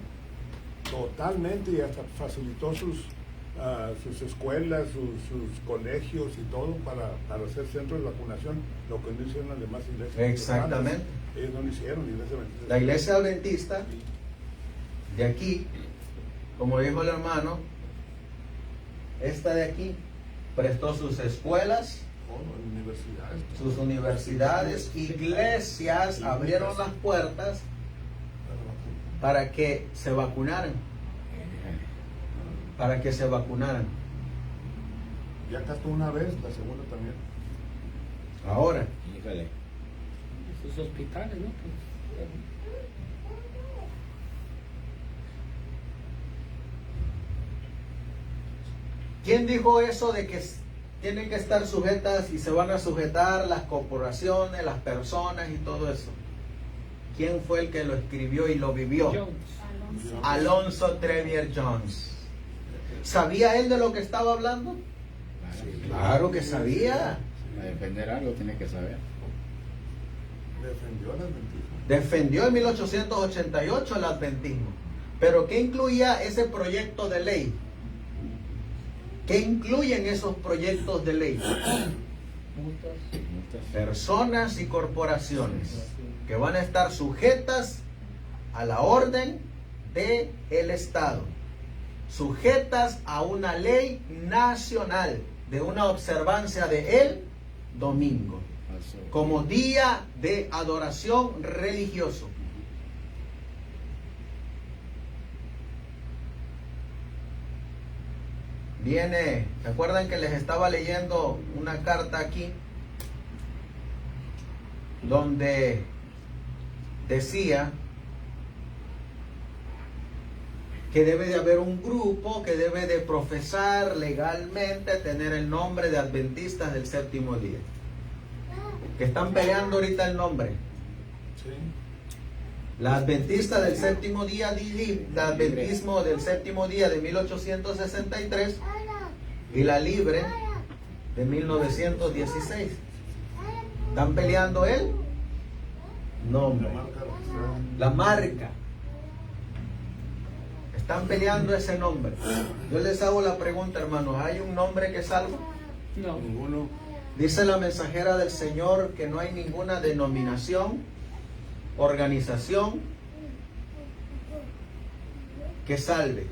totalmente, y hasta facilitó sus escuelas, sus colegios y todo para hacer centros de vacunación, lo que no hicieron las demás iglesias. Exactamente. Ellos no lo hicieron, iglesia adventista. La iglesia adventista de aquí, como dijo el hermano, esta de aquí, prestó sus escuelas, sus universidades, iglesias, abrieron las puertas para que se vacunaran. Para que se vacunaran. Ya gastó una vez, la segunda también. Ahora, Híjole. Sus hospitales, ¿no? ¿quién dijo eso de que tienen que estar sujetas y se van a sujetar las corporaciones, las personas y todo eso? ¿Quién fue el que lo escribió y lo vivió? Jones. Alonzo Trevier Jones. ¿Sabía él de lo que estaba hablando? Claro que sabía. Para defender algo tiene que saber. Defendió al adventismo. Defendió en 1888 el adventismo. Pero ¿qué incluía ese proyecto de ley? ¿Qué incluyen esos proyectos de ley? Personas y corporaciones que van a estar sujetas a la orden del Estado, sujetas a una ley nacional de una observancia de el domingo como día de adoración religioso. Viene, ¿se acuerdan que les estaba leyendo una carta aquí donde decía que debe de haber un grupo que debe de profesar legalmente tener el nombre de Adventistas del Séptimo Día, que están peleando ahorita el nombre? Sí. La Adventista del Séptimo Día, la Adventismo del Séptimo Día de 1863 y la Libre de 1916. ¿Están peleando el nombre? La marca. Están peleando ese nombre. Yo les hago la pregunta, hermanos, ¿hay un nombre que salva? No. Ninguno. Dice la mensajera del Señor que no hay ninguna denominación, organización que salve.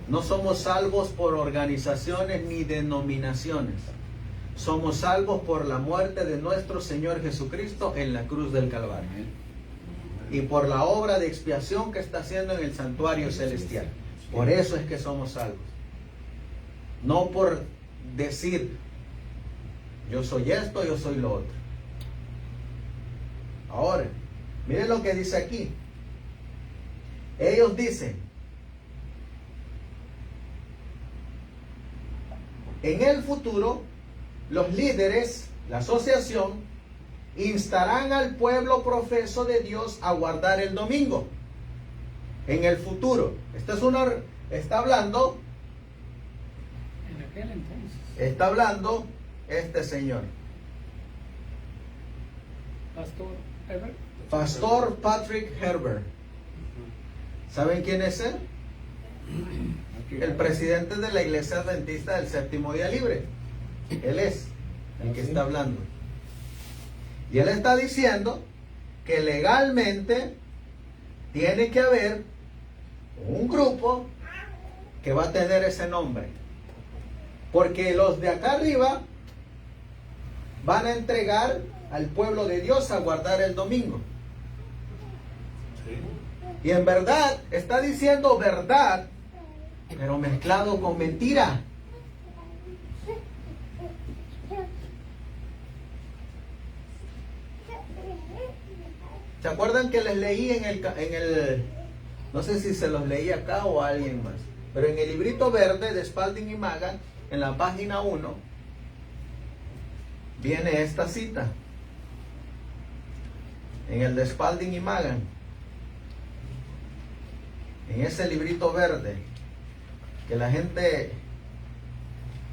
No somos salvos por organizaciones ni denominaciones. Somos salvos por la muerte de nuestro Señor Jesucristo en la cruz del Calvario y por la obra de expiación que está haciendo en el santuario celestial. Por eso es que somos salvos. No por decir yo soy esto, yo soy lo otro. Ahora, miren lo que dice aquí. Ellos dicen, en el futuro, los líderes, la asociación, instarán al pueblo profeso de Dios a guardar el domingo. En el futuro. Está hablando En aquel entonces. Está hablando este señor. Pastor Ever. Pastor Patrick Herbert. ¿Saben quién es él? El presidente de la Iglesia Adventista del Séptimo Día Libre. Él es el que está hablando. Y él está diciendo que legalmente tiene que haber un grupo que va a tener ese nombre. Porque los de acá arriba van a entregar al pueblo de Dios a guardar el domingo. Y en verdad, está diciendo verdad, pero mezclado con mentira. ¿Se acuerdan que les leí en el no sé si se los leí acá o a alguien más, pero en el librito verde de Spalding y Magan, en la página 1, viene esta cita? En el de Spalding y Magan, en ese librito verde, que la gente,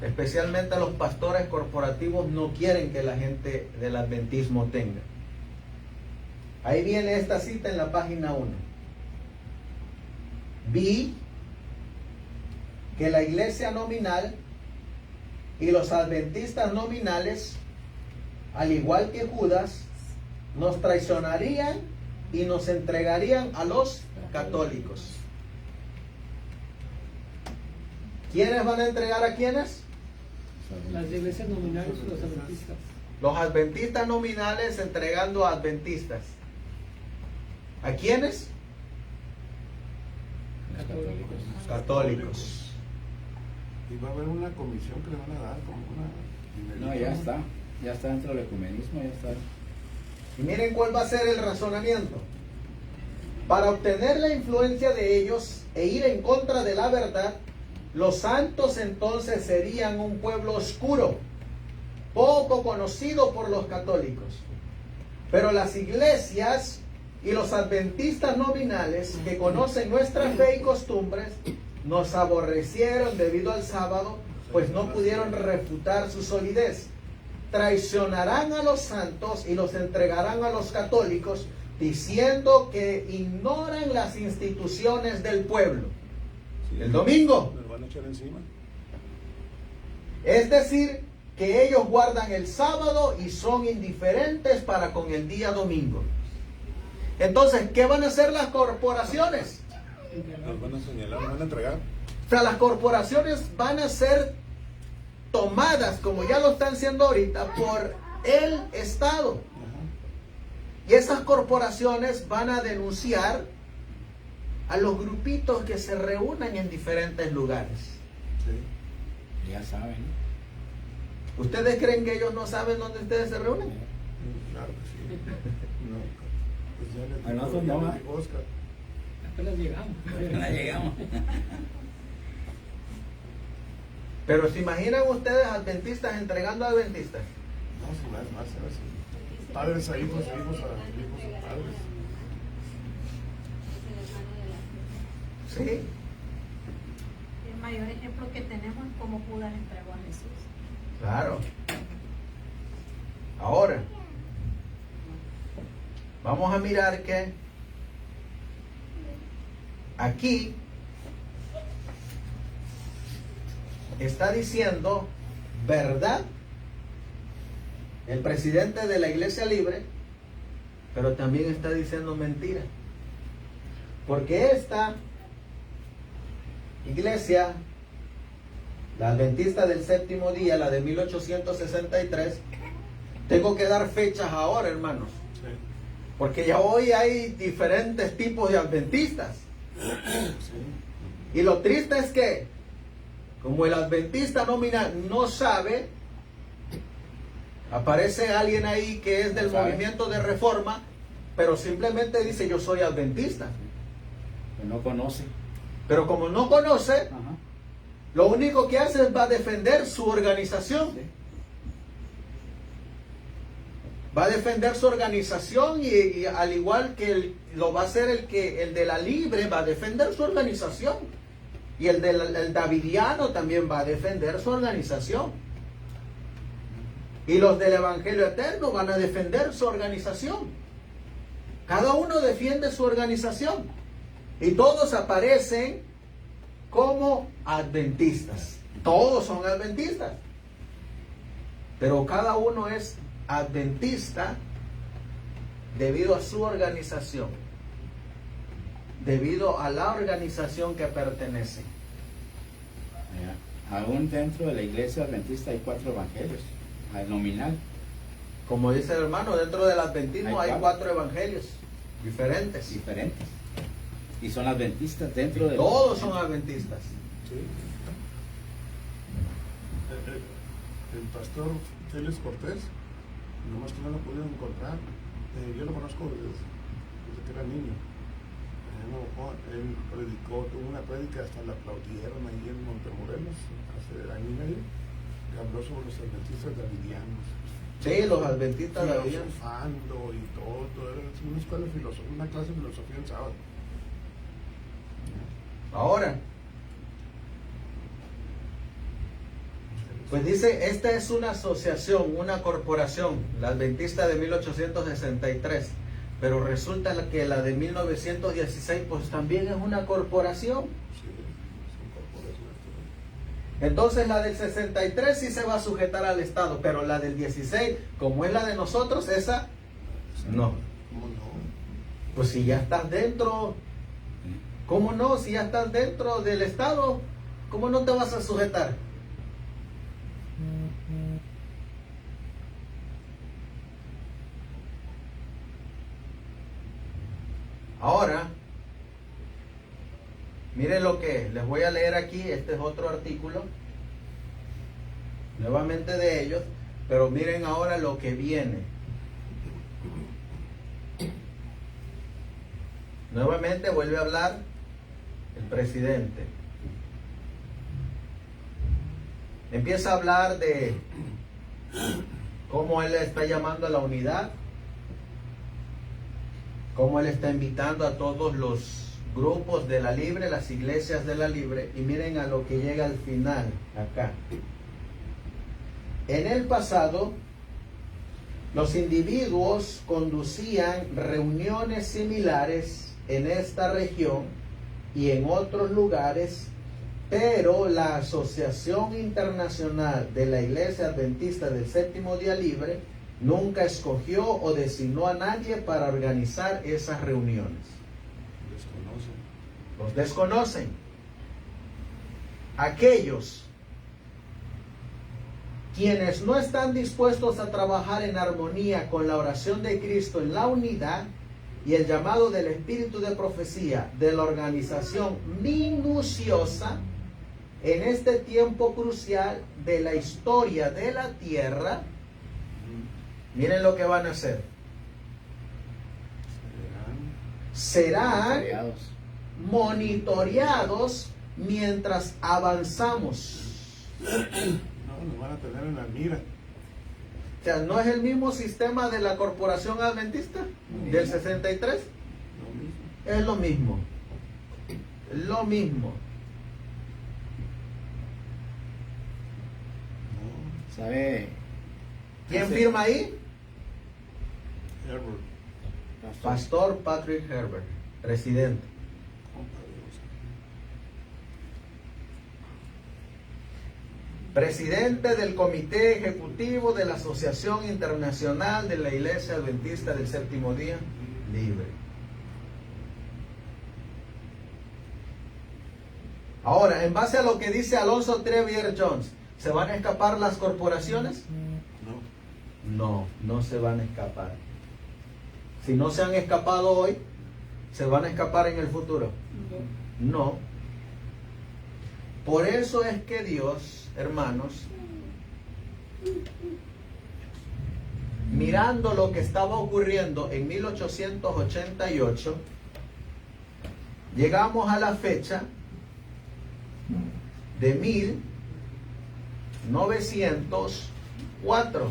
especialmente los pastores corporativos, no quieren que la gente del adventismo tenga. Ahí viene esta cita en la página 1. vi que la iglesia nominal y los adventistas nominales, al igual que Judas, nos traicionarían y nos entregarían a los católicos. ¿Quiénes van a entregar a quiénes? Las iglesias nominales y los adventistas. Los adventistas nominales entregando a adventistas. ¿A quiénes? Católicos. Católicos. Y va a haber una comisión que le van a dar como una... No, ya está dentro del ecumenismo, ya está. Y miren cuál va a ser el razonamiento. Para obtener la influencia de ellos e ir en contra de la verdad, los santos entonces serían un pueblo oscuro, poco conocido por los católicos. Pero las iglesias y los adventistas nominales que conocen nuestra fe y costumbres nos aborrecieron debido al sábado, pues no pudieron refutar su solidez. Traicionarán a los santos y los entregarán a los católicos, diciendo que ignoran las instituciones del pueblo. El domingo. ¿Me lo van a echar encima? Es decir, que ellos guardan el sábado y son indiferentes para con el día domingo. Entonces, ¿qué van a hacer las corporaciones? Nos van a señalar, nos van a entregar. O sea, las corporaciones van a ser tomadas, como ya lo están siendo ahorita, por el Estado. Y esas corporaciones van a denunciar a los grupitos que se reúnen en diferentes lugares. Sí. Ya saben. ¿Ustedes creen que ellos no saben dónde ustedes se reúnen? Claro que sí. No, pues ya les A digo, nosotros ya no, les digo, Oscar. Apenas llegamos. Ya llegamos. Pero ¿se imaginan ustedes adventistas entregando a adventistas? No, si más, así. Padres a hijos, hijos a padres. Sí. El mayor ejemplo que tenemos es cómo Judas entregó a Jesús. Claro. Ahora, vamos a mirar que aquí está diciendo verdad el presidente de la Iglesia Libre, pero también está diciendo mentira. Porque esta iglesia, la adventista del séptimo día, la de 1863, tengo que dar fechas ahora, hermanos, Sí. porque ya hoy hay diferentes tipos de adventistas. Sí. Y lo triste es que, como el adventista nominal no sabe, aparece alguien ahí que es del No sabe. movimiento de reforma, pero simplemente dice yo soy adventista. Que no conoce. Pero como no conoce, Ajá. lo único que hace es va a defender su organización. Sí. Va a defender su organización y al igual que lo va a hacer el de la Libre, va a defender su organización. Y el davidiano también va a defender su organización. Y los del Evangelio Eterno van a defender su organización. Cada uno defiende su organización. Y todos aparecen como adventistas. Todos son adventistas. Pero cada uno es adventista debido a su organización, debido a la organización que pertenece. Ya. Aún dentro de la iglesia adventista hay 4 evangelios. Al nominal. Como dice el hermano, dentro del adventismo hay Hay 4 evangelios diferentes. Diferentes. Y son adventistas dentro de Todos son adventistas. Sí. El pastor Félix Cortés, nomás que no lo pudieron encontrar. Yo lo conozco desde que era niño. Él predicó, tuvo una prédica, hasta la aplaudieron ahí en Montemorelos hace año y medio, que habló sobre los adventistas davidianos. Sí, los adventistas davidianos. Filosofando y todo, era una escuela de filosofía, una clase de filosofía el sábado. Ahora, pues dice, esta es una asociación, una corporación, la adventista de 1863, Pero resulta que la de 1916 pues también es una corporación. Sí, son corporaciones. Entonces la del 63 sí se va a sujetar al Estado, pero la del 16, como es la de nosotros, esa no. ¿Cómo no? Pues si ya estás dentro, ¿cómo no? Si ya estás dentro del Estado, ¿cómo no te vas a sujetar? Ahora, miren lo que les voy a leer aquí. Este es otro artículo, nuevamente de ellos, pero miren ahora lo que viene. Nuevamente vuelve a hablar el presidente. Empieza a hablar de cómo él está llamando a la unidad, cómo él está invitando a todos los grupos de la Libre, las iglesias de la Libre, y miren a lo que llega al final, acá. En el pasado, los individuos conducían reuniones similares en esta región y en otros lugares, pero la Asociación Internacional de la Iglesia Adventista del Séptimo Día Libre nunca escogió o designó a nadie para organizar esas reuniones. Desconocen. Los desconocen. Aquellos quienes no están dispuestos a trabajar en armonía con la oración de Cristo en la unidad y el llamado del espíritu de profecía de la organización minuciosa en este tiempo crucial de la historia de la tierra, miren lo que van a hacer. Serán monitoreados mientras avanzamos. No, nos van a tener en la mira. O sea, ¿no es el mismo sistema de la Corporación Adventista del 63? Lo mismo. Es lo mismo. Lo mismo. No. ¿Sabe? ¿Quién firma ahí? Herbert. Pastor Patrick Herbert, presidente. Presidente del Comité Ejecutivo de la Asociación Internacional de la Iglesia Adventista del Séptimo Día Libre. Ahora, en base a lo que dice Alonso Trevier Jones, ¿se van a escapar las corporaciones? No. No se van a escapar. Si no se han escapado hoy, ¿se van a escapar en el futuro? No. Por eso es que Dios, hermanos, mirando lo que estaba ocurriendo en 1888, llegamos a la fecha de 1904,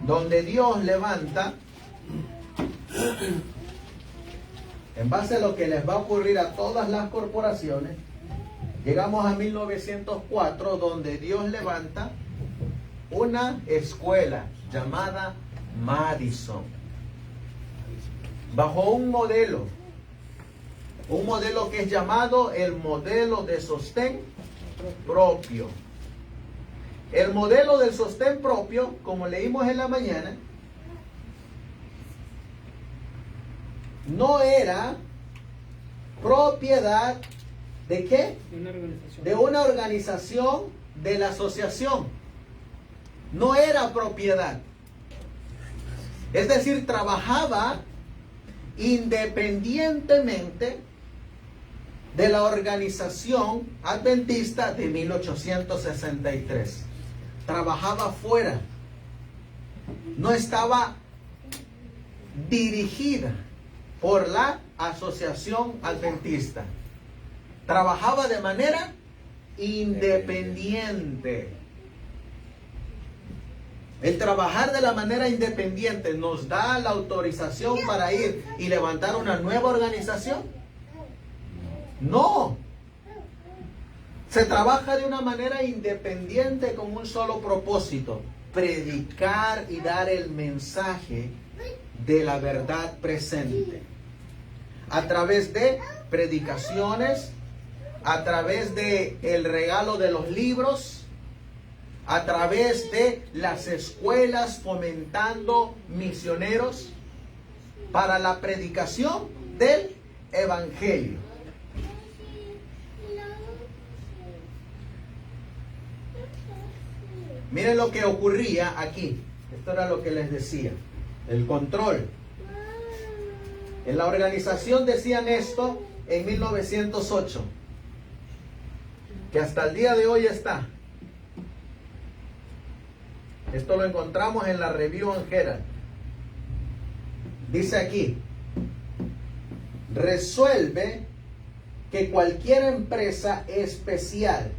donde Dios levanta, en base a lo que les va a ocurrir a todas las corporaciones, llegamos a 1904, donde Dios levanta una escuela llamada Madison, bajo un modelo que es llamado el modelo de sostén propio. El modelo del sostén propio, como leímos en la mañana, no era propiedad ¿de qué? De una organización. De una organización de la asociación. No era propiedad. Es decir, trabajaba independientemente de la organización adventista de 1863. Trabajaba fuera. No estaba dirigida por la asociación adventista. Trabajaba de manera independiente. El trabajar de la manera independiente nos da la autorización para ir y levantar una nueva organización. No. Se trabaja de una manera independiente con un solo propósito: predicar y dar el mensaje de la verdad presente. A través de predicaciones, a través de el regalo de los libros, a través de las escuelas fomentando misioneros para la predicación del evangelio. Miren lo que ocurría aquí. Esto era lo que les decía. El control. En la organización decían esto en 1908. Que hasta el día de hoy está. Esto lo encontramos en la Review and Herald. Dice aquí: resuelve que cualquier empresa especial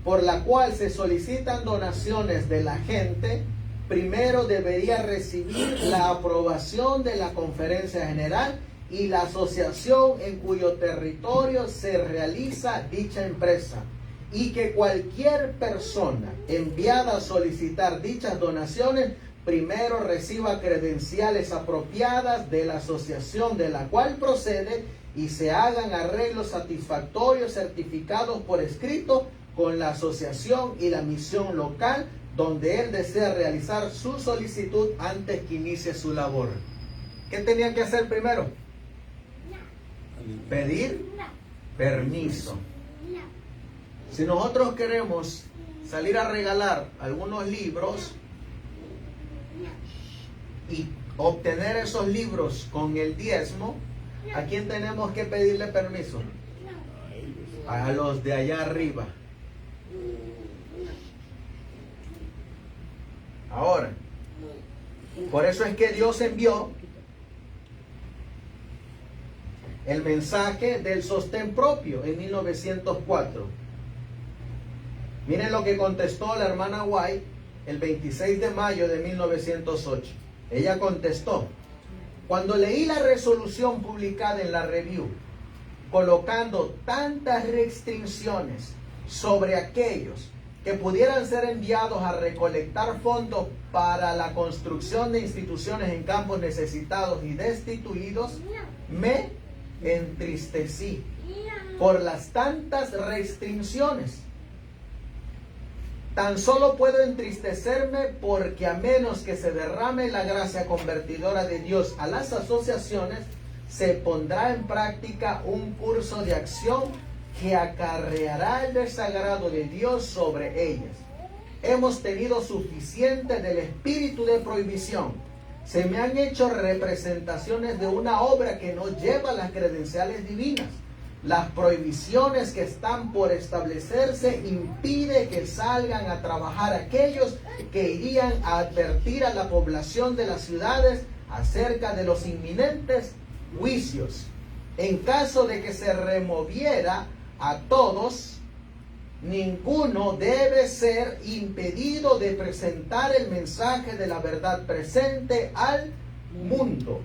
por la cual se solicitan donaciones de la gente, primero debería recibir la aprobación de la Conferencia General y la asociación en cuyo territorio se realiza dicha empresa, y que cualquier persona enviada a solicitar dichas donaciones primero reciba credenciales apropiadas de la asociación de la cual procede y se hagan arreglos satisfactorios certificados por escrito con la asociación y la misión local donde él desea realizar su solicitud antes que inicie su labor. ¿Qué tenía que hacer primero? Pedir permiso. Si nosotros queremos salir a regalar algunos libros y obtener esos libros con el diezmo, ¿a quién tenemos que pedirle permiso? A los de allá arriba. Ahora, por eso es que Dios envió el mensaje del sostén propio en 1904. Miren lo que contestó la hermana White el 26 de mayo de 1908. Ella contestó: cuando leí la resolución publicada en la Review, colocando tantas restricciones sobre aquellos que pudieran ser enviados a recolectar fondos para la construcción de instituciones en campos necesitados y destituidos, me entristecí por las tantas restricciones. Tan solo puedo entristecerme porque a menos que se derrame la gracia convertidora de Dios a las asociaciones, se pondrá en práctica un curso de acción que acarreará el desagrado de Dios sobre ellas. Hemos tenido suficiente del espíritu de prohibición. Se me han hecho representaciones de una obra que no lleva las credenciales divinas. Las prohibiciones que están por establecerse impiden que salgan a trabajar aquellos que irían a advertir a la población de las ciudades acerca de los inminentes juicios. En caso de que se removiera a todos, ninguno debe ser impedido de presentar el mensaje de la verdad presente al mundo.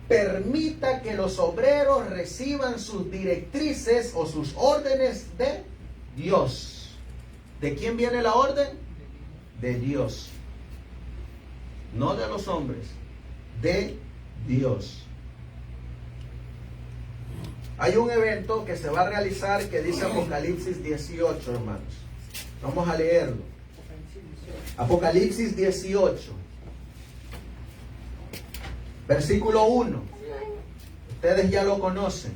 Permita que los obreros reciban sus directrices o sus órdenes de Dios. ¿De quién viene la orden? De Dios. No de los hombres, de Dios. Hay un evento que se va a realizar que dice Apocalipsis 18, hermanos. Vamos a leerlo. Apocalipsis 18. Versículo 1. Ustedes ya lo conocen.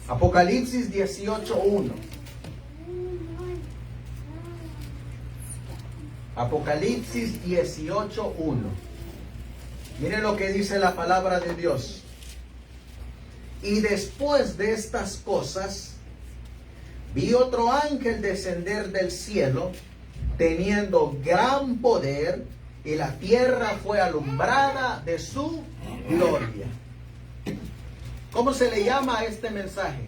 Apocalipsis 18, 1. Apocalipsis 18, 1. Miren lo que dice la palabra de Dios. Y después de estas cosas, vi otro ángel descender del cielo, teniendo gran poder, y la tierra fue alumbrada de su gloria. ¿Cómo se le llama a este mensaje?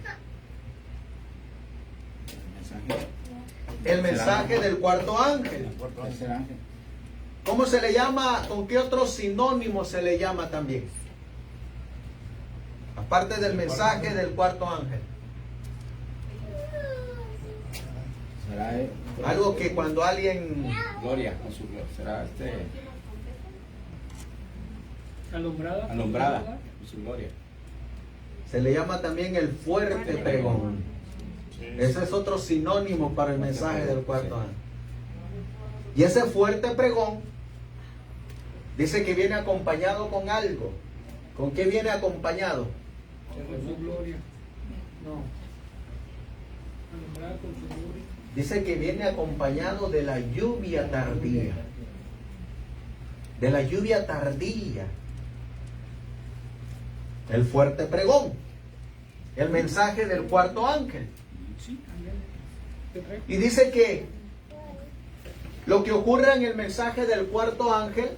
El mensaje del cuarto ángel. ¿Cómo se le llama? ¿Con qué otro sinónimo se le llama también? Aparte del mensaje del cuarto ángel. Será algo que cuando alguien... Gloria, con su gloria. Será Alumbrada. alumbrada en su gloria. Se le llama también el fuerte pregón. Ese es otro sinónimo para el mensaje del cuarto ángel. Y ese fuerte pregón dice que viene acompañado con algo. ¿Con qué viene acompañado? Con su gloria. No. Alumbrada con su gloria. Dice que viene acompañado de la lluvia tardía. De la lluvia tardía. El fuerte pregón. El mensaje del cuarto ángel. Sí, también. Perfecto. Y dice que lo que ocurre en el mensaje del cuarto ángel,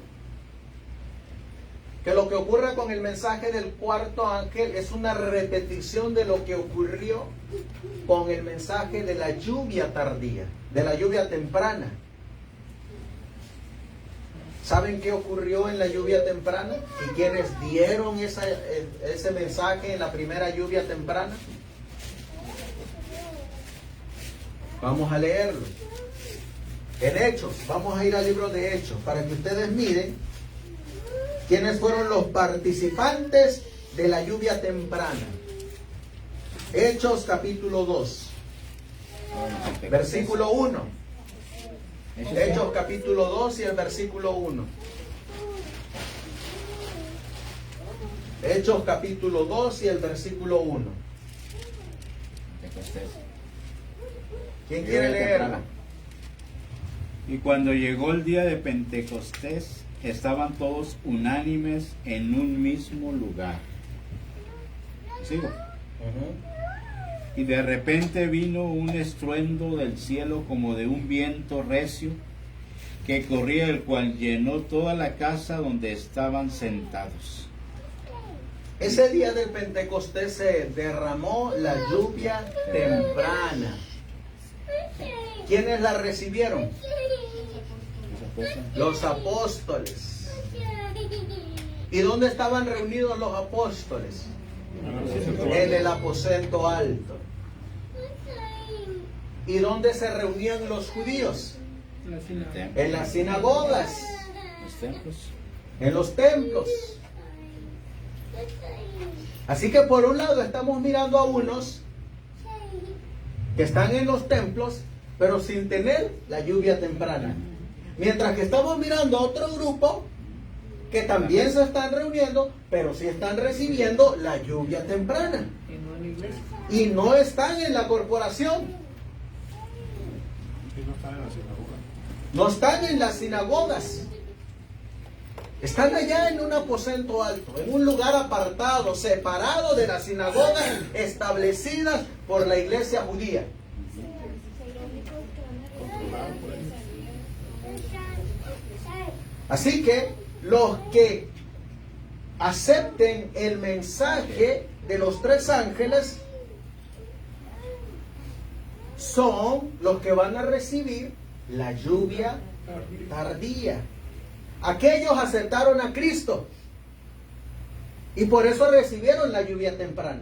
que lo que ocurre con el mensaje del cuarto ángel es una repetición de lo que ocurrió con el mensaje de la lluvia tardía, de la lluvia temprana. ¿Saben qué ocurrió en la lluvia temprana? ¿Y quiénes dieron ese mensaje en la primera lluvia temprana? Vamos a leerlo. En Hechos, vamos a ir al libro de Hechos para que ustedes miren quiénes fueron los participantes de la lluvia temprana. Hechos capítulo 2, versículo 1. Hechos capítulo 2 y el versículo 1. Hechos capítulo 2 y el versículo 1. ¿Quién quiere leerlo? Y cuando llegó el día de Pentecostés, estaban todos unánimes en un mismo lugar. ¿Sigo? Y de repente vino un estruendo del cielo como de un viento recio que corría, el cual llenó toda la casa donde estaban sentados. Ese día del Pentecostés se derramó la lluvia temprana. ¿Quiénes la recibieron? Los apóstoles. ¿Y dónde estaban reunidos los apóstoles? En el aposento alto. ¿Y dónde se reunían los judíos? La sinagoga. En las sinagogas, Los templos. en los templos. Así que por un lado estamos mirando a unos que están en los templos, pero sin tener la lluvia temprana. Mientras que estamos mirando a otro grupo que también se están reuniendo, pero sí están recibiendo la lluvia temprana. Y no en la iglesia. Y no están en la corporación, Sí, no están en la sinagoga. no están en las sinagogas. Están allá en un aposento alto, en un lugar apartado, separado de las sinagogas establecidas por la iglesia judía. Controlado por ellos. Así que los que acepten el mensaje de los tres ángeles son los que van a recibir la lluvia tardía. Aquellos aceptaron a Cristo y por eso recibieron la lluvia temprana.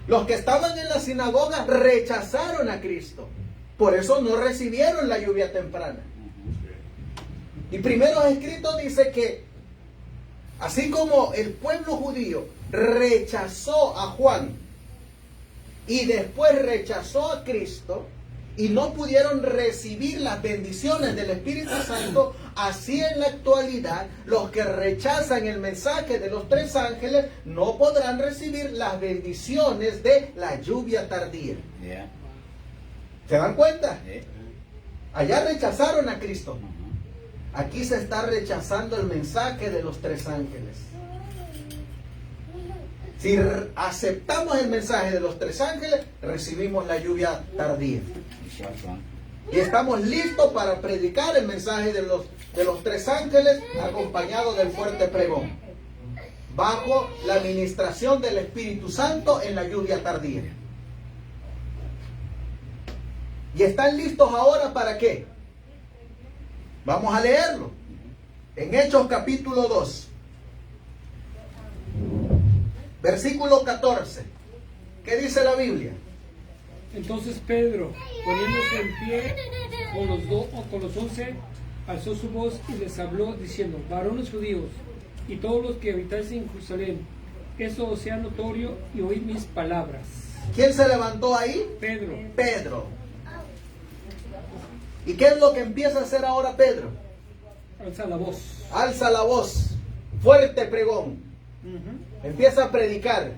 Los que estaban en la sinagoga rechazaron a Cristo, por eso no recibieron la lluvia temprana. Y Primeros Escritos dice que así como el pueblo judío rechazó a Juan y después rechazó a Cristo y no pudieron recibir las bendiciones del Espíritu Santo, así en la actualidad los que rechazan el mensaje de los tres ángeles no podrán recibir las bendiciones de la lluvia tardía. Yeah. ¿Se dan cuenta? Yeah. Allá rechazaron a Cristo. Aquí se está rechazando el mensaje de los tres ángeles. Si aceptamos el mensaje de los tres ángeles, recibimos la lluvia tardía. Y estamos listos para predicar el mensaje de los tres ángeles, acompañado del fuerte pregón, bajo la administración del Espíritu Santo en la lluvia tardía. ¿Y están listos ahora para qué? Vamos a leerlo. En Hechos capítulo 2, versículo 14. ¿Qué dice la Biblia? Entonces Pedro, poniéndose en pie con los 11, alzó su voz y les habló diciendo: varones judíos y todos los que habitáis en Jerusalén, eso os sea notorio y oíd mis palabras. ¿Quién se levantó ahí? Pedro, Pedro. ¿Y qué es lo que empieza a hacer ahora Pedro? alza la voz. Alza la voz, fuerte pregón, Ujú. empieza a predicar.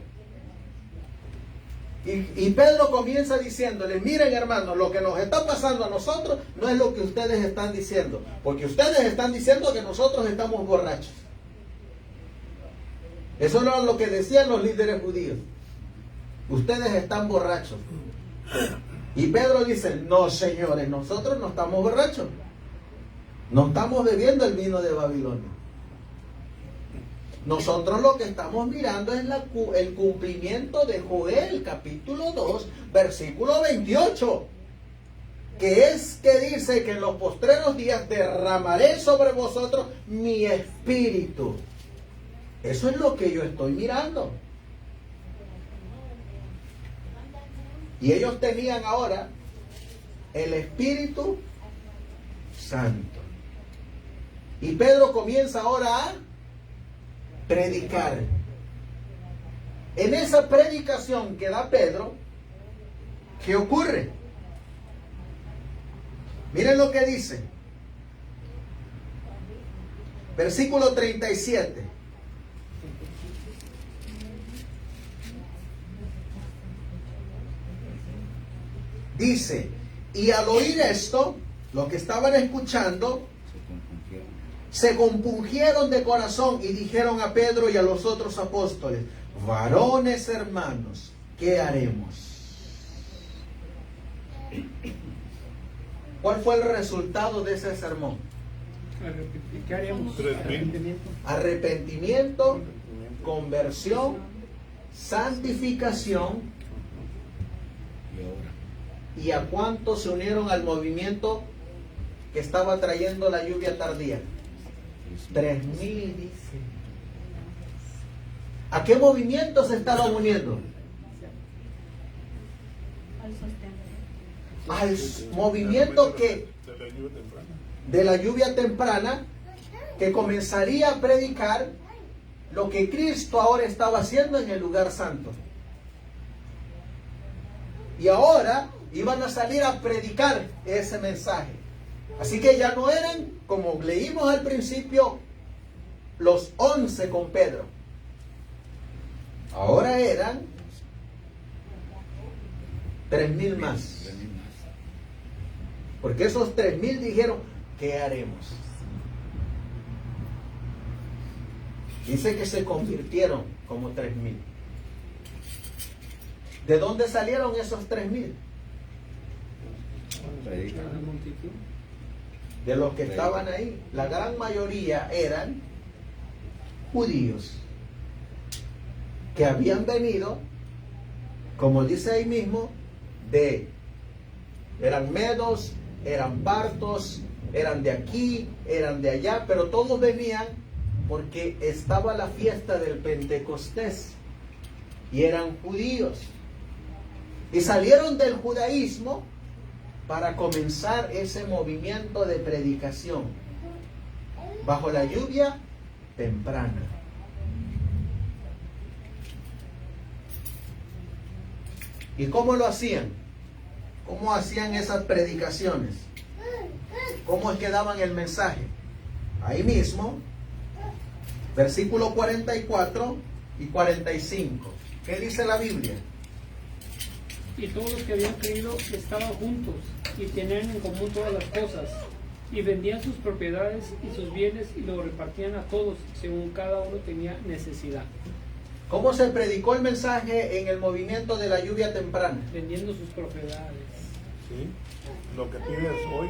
Y Pedro comienza diciéndoles, miren hermanos, lo que nos está pasando a nosotros no es lo que ustedes están diciendo, porque ustedes están diciendo que nosotros estamos borrachos. Eso no es lo que decían los líderes judíos. Ustedes están borrachos. Y Pedro dice, no señores, nosotros no estamos borrachos. No estamos bebiendo el vino de Babilonia. Nosotros lo que estamos mirando es el cumplimiento de Joel, capítulo 2, versículo 28. Que es que dice que en los postreros días derramaré sobre vosotros mi espíritu. Eso es lo que yo estoy mirando. Y ellos tenían ahora el Espíritu Santo. Y Pedro comienza ahora a predicar. En esa predicación que da Pedro, ¿qué ocurre? Miren lo que dice. Versículo 37. Dice, y al oír esto, los que estaban escuchando, se compungieron de corazón y dijeron a Pedro y a los otros apóstoles, varones hermanos, ¿qué haremos? ¿Cuál fue el resultado de ese sermón? ¿Qué haremos? 3,000. Arrepentimiento. Arrepentimiento, conversión, santificación. Y ahora, ¿Y a cuántos se unieron al movimiento que estaba trayendo la lluvia tardía? 3,000 dice. ¿A qué movimiento se estaban uniendo? Al sostén. Al movimiento que De la lluvia temprana. de la lluvia temprana, que comenzaría a predicar lo que Cristo ahora estaba haciendo en el lugar santo. Y ahora iban a salir a predicar ese mensaje. Así que ya no eran, como leímos al principio, los 11 con Pedro. Ahora eran 3,000 más. Porque esos 3,000 dijeron, ¿qué haremos? Dice que se convirtieron como 3,000. ¿De dónde salieron esos 3,000? predica. La multitud. De los que estaban ahí. La gran mayoría eran judíos que habían venido, como dice ahí mismo, eran medos, eran partos, eran de aquí, eran de allá, pero todos venían porque estaba la fiesta del Pentecostés y eran judíos. Y salieron del judaísmo para comenzar ese movimiento de predicación bajo la lluvia temprana. ¿Y cómo lo hacían? ¿Cómo hacían esas predicaciones? ¿Cómo es que daban el mensaje? Ahí mismo, versículo 44 y 45. ¿Qué dice la Biblia? Y todos los que habían creído estaban juntos y tenían en común todas las cosas, y vendían sus propiedades y sus bienes y lo repartían a todos según cada uno tenía necesidad. ¿Cómo se predicó el mensaje en el movimiento de la lluvia temprana? Vendiendo sus propiedades. ¿Sí? Lo que pides hoy.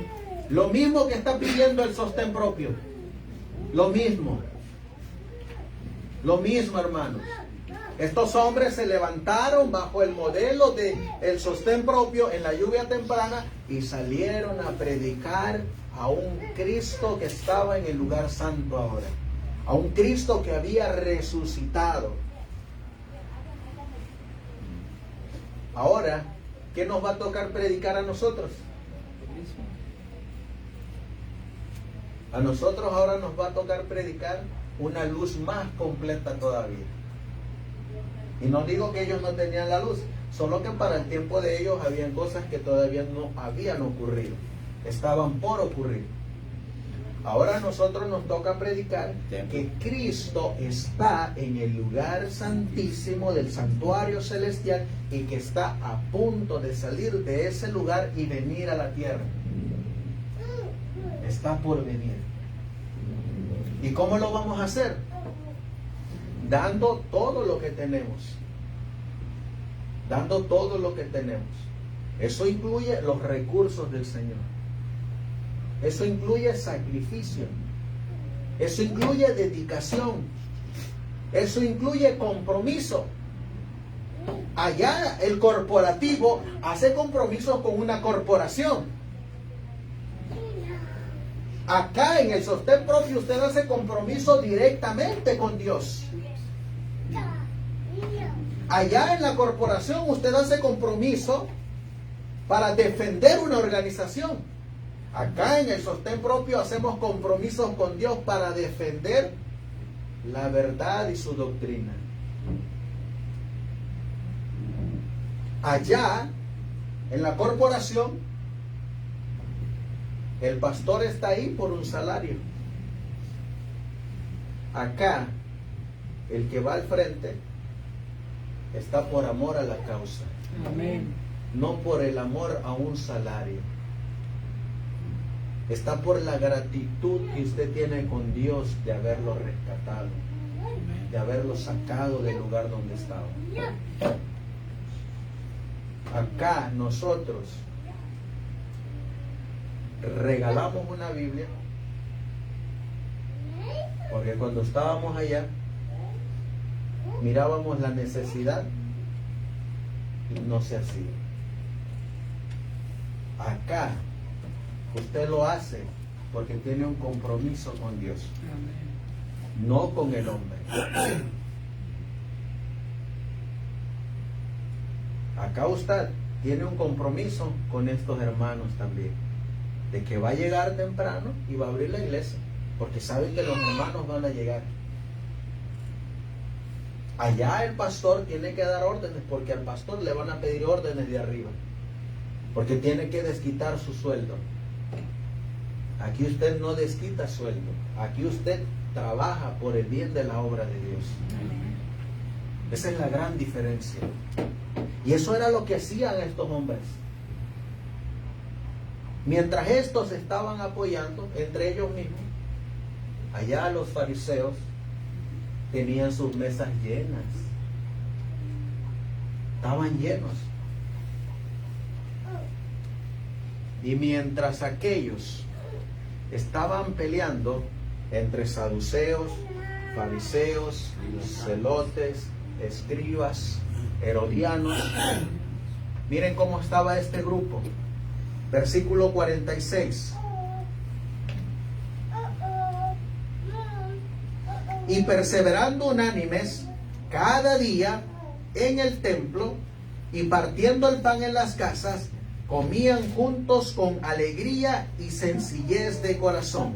Lo mismo que está pidiendo el sostén propio. Lo mismo. Lo mismo, hermanos. Estos hombres se levantaron bajo el modelo de el sostén propio en la lluvia temprana y salieron a predicar a un Cristo que estaba en el lugar santo ahora. A un Cristo que había resucitado. Ahora, ¿qué nos va a tocar predicar a nosotros? A nosotros ahora nos va a tocar predicar una luz más completa todavía. Y no digo que ellos no tenían la luz, solo que para el tiempo de ellos habían cosas que todavía no habían ocurrido, estaban por ocurrir. Ahora a nosotros nos toca predicar que Cristo está en el lugar santísimo del santuario celestial y que está a punto de salir de ese lugar y venir a la tierra. Está por venir. ¿Y cómo lo vamos a hacer? Dando todo lo que tenemos. Dando todo lo que tenemos. Eso incluye los recursos del Señor. Eso incluye sacrificio. Eso incluye dedicación. Eso incluye compromiso. Allá el corporativo hace compromiso con una corporación. Acá en el sostén propio usted hace compromiso directamente con Dios. Allá en la corporación usted hace compromiso para defender una organización. Acá en el sostén propio hacemos compromisos con Dios para defender la verdad y su doctrina. Allá en la corporación el pastor está ahí por un salario. Acá el que va al frente está por amor a la causa. Amén. No por el amor a un salario. Está por la gratitud que usted tiene con Dios de haberlo rescatado, de haberlo sacado del lugar donde estaba. Acá nosotros regalamos una Biblia porque cuando estábamos allá mirábamos la necesidad y no se hacía. Acá usted lo hace porque tiene un compromiso con Dios, no con el hombre. Acá usted tiene un compromiso con estos hermanos también, de que va a llegar temprano y va a abrir la iglesia, porque sabe que los hermanos van a llegar. Allá el pastor tiene que dar órdenes, porque al pastor le van a pedir órdenes de arriba, porque tiene que desquitar su sueldo. Aquí usted no desquita sueldo, aquí usted trabaja por el bien de la obra de Dios. Esa es la gran diferencia. Y eso era lo que hacían estos hombres. Mientras estos estaban apoyando entre ellos mismos, allá los fariseos tenían sus mesas llenas. Estaban llenos. Y mientras aquellos estaban peleando entre saduceos, fariseos, celotes, escribas, herodianos, miren cómo estaba este grupo. Versículo 46. Y perseverando unánimes cada día en el templo y partiendo el pan en las casas, comían juntos con alegría y sencillez de corazón.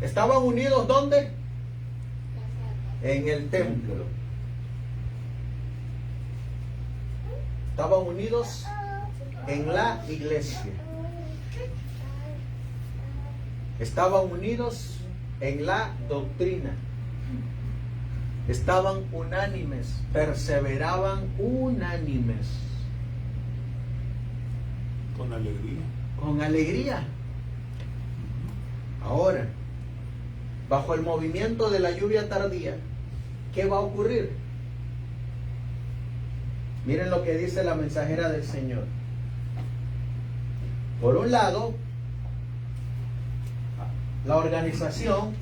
¿Estaban unidos dónde? En el templo. Estaban unidos en la iglesia. Estaban unidos en la doctrina. Estaban unánimes, perseveraban unánimes. Con alegría. Con alegría. Ahora, bajo el movimiento de la lluvia tardía, ¿qué va a ocurrir? Miren lo que dice la mensajera del Señor. Por un lado, la organización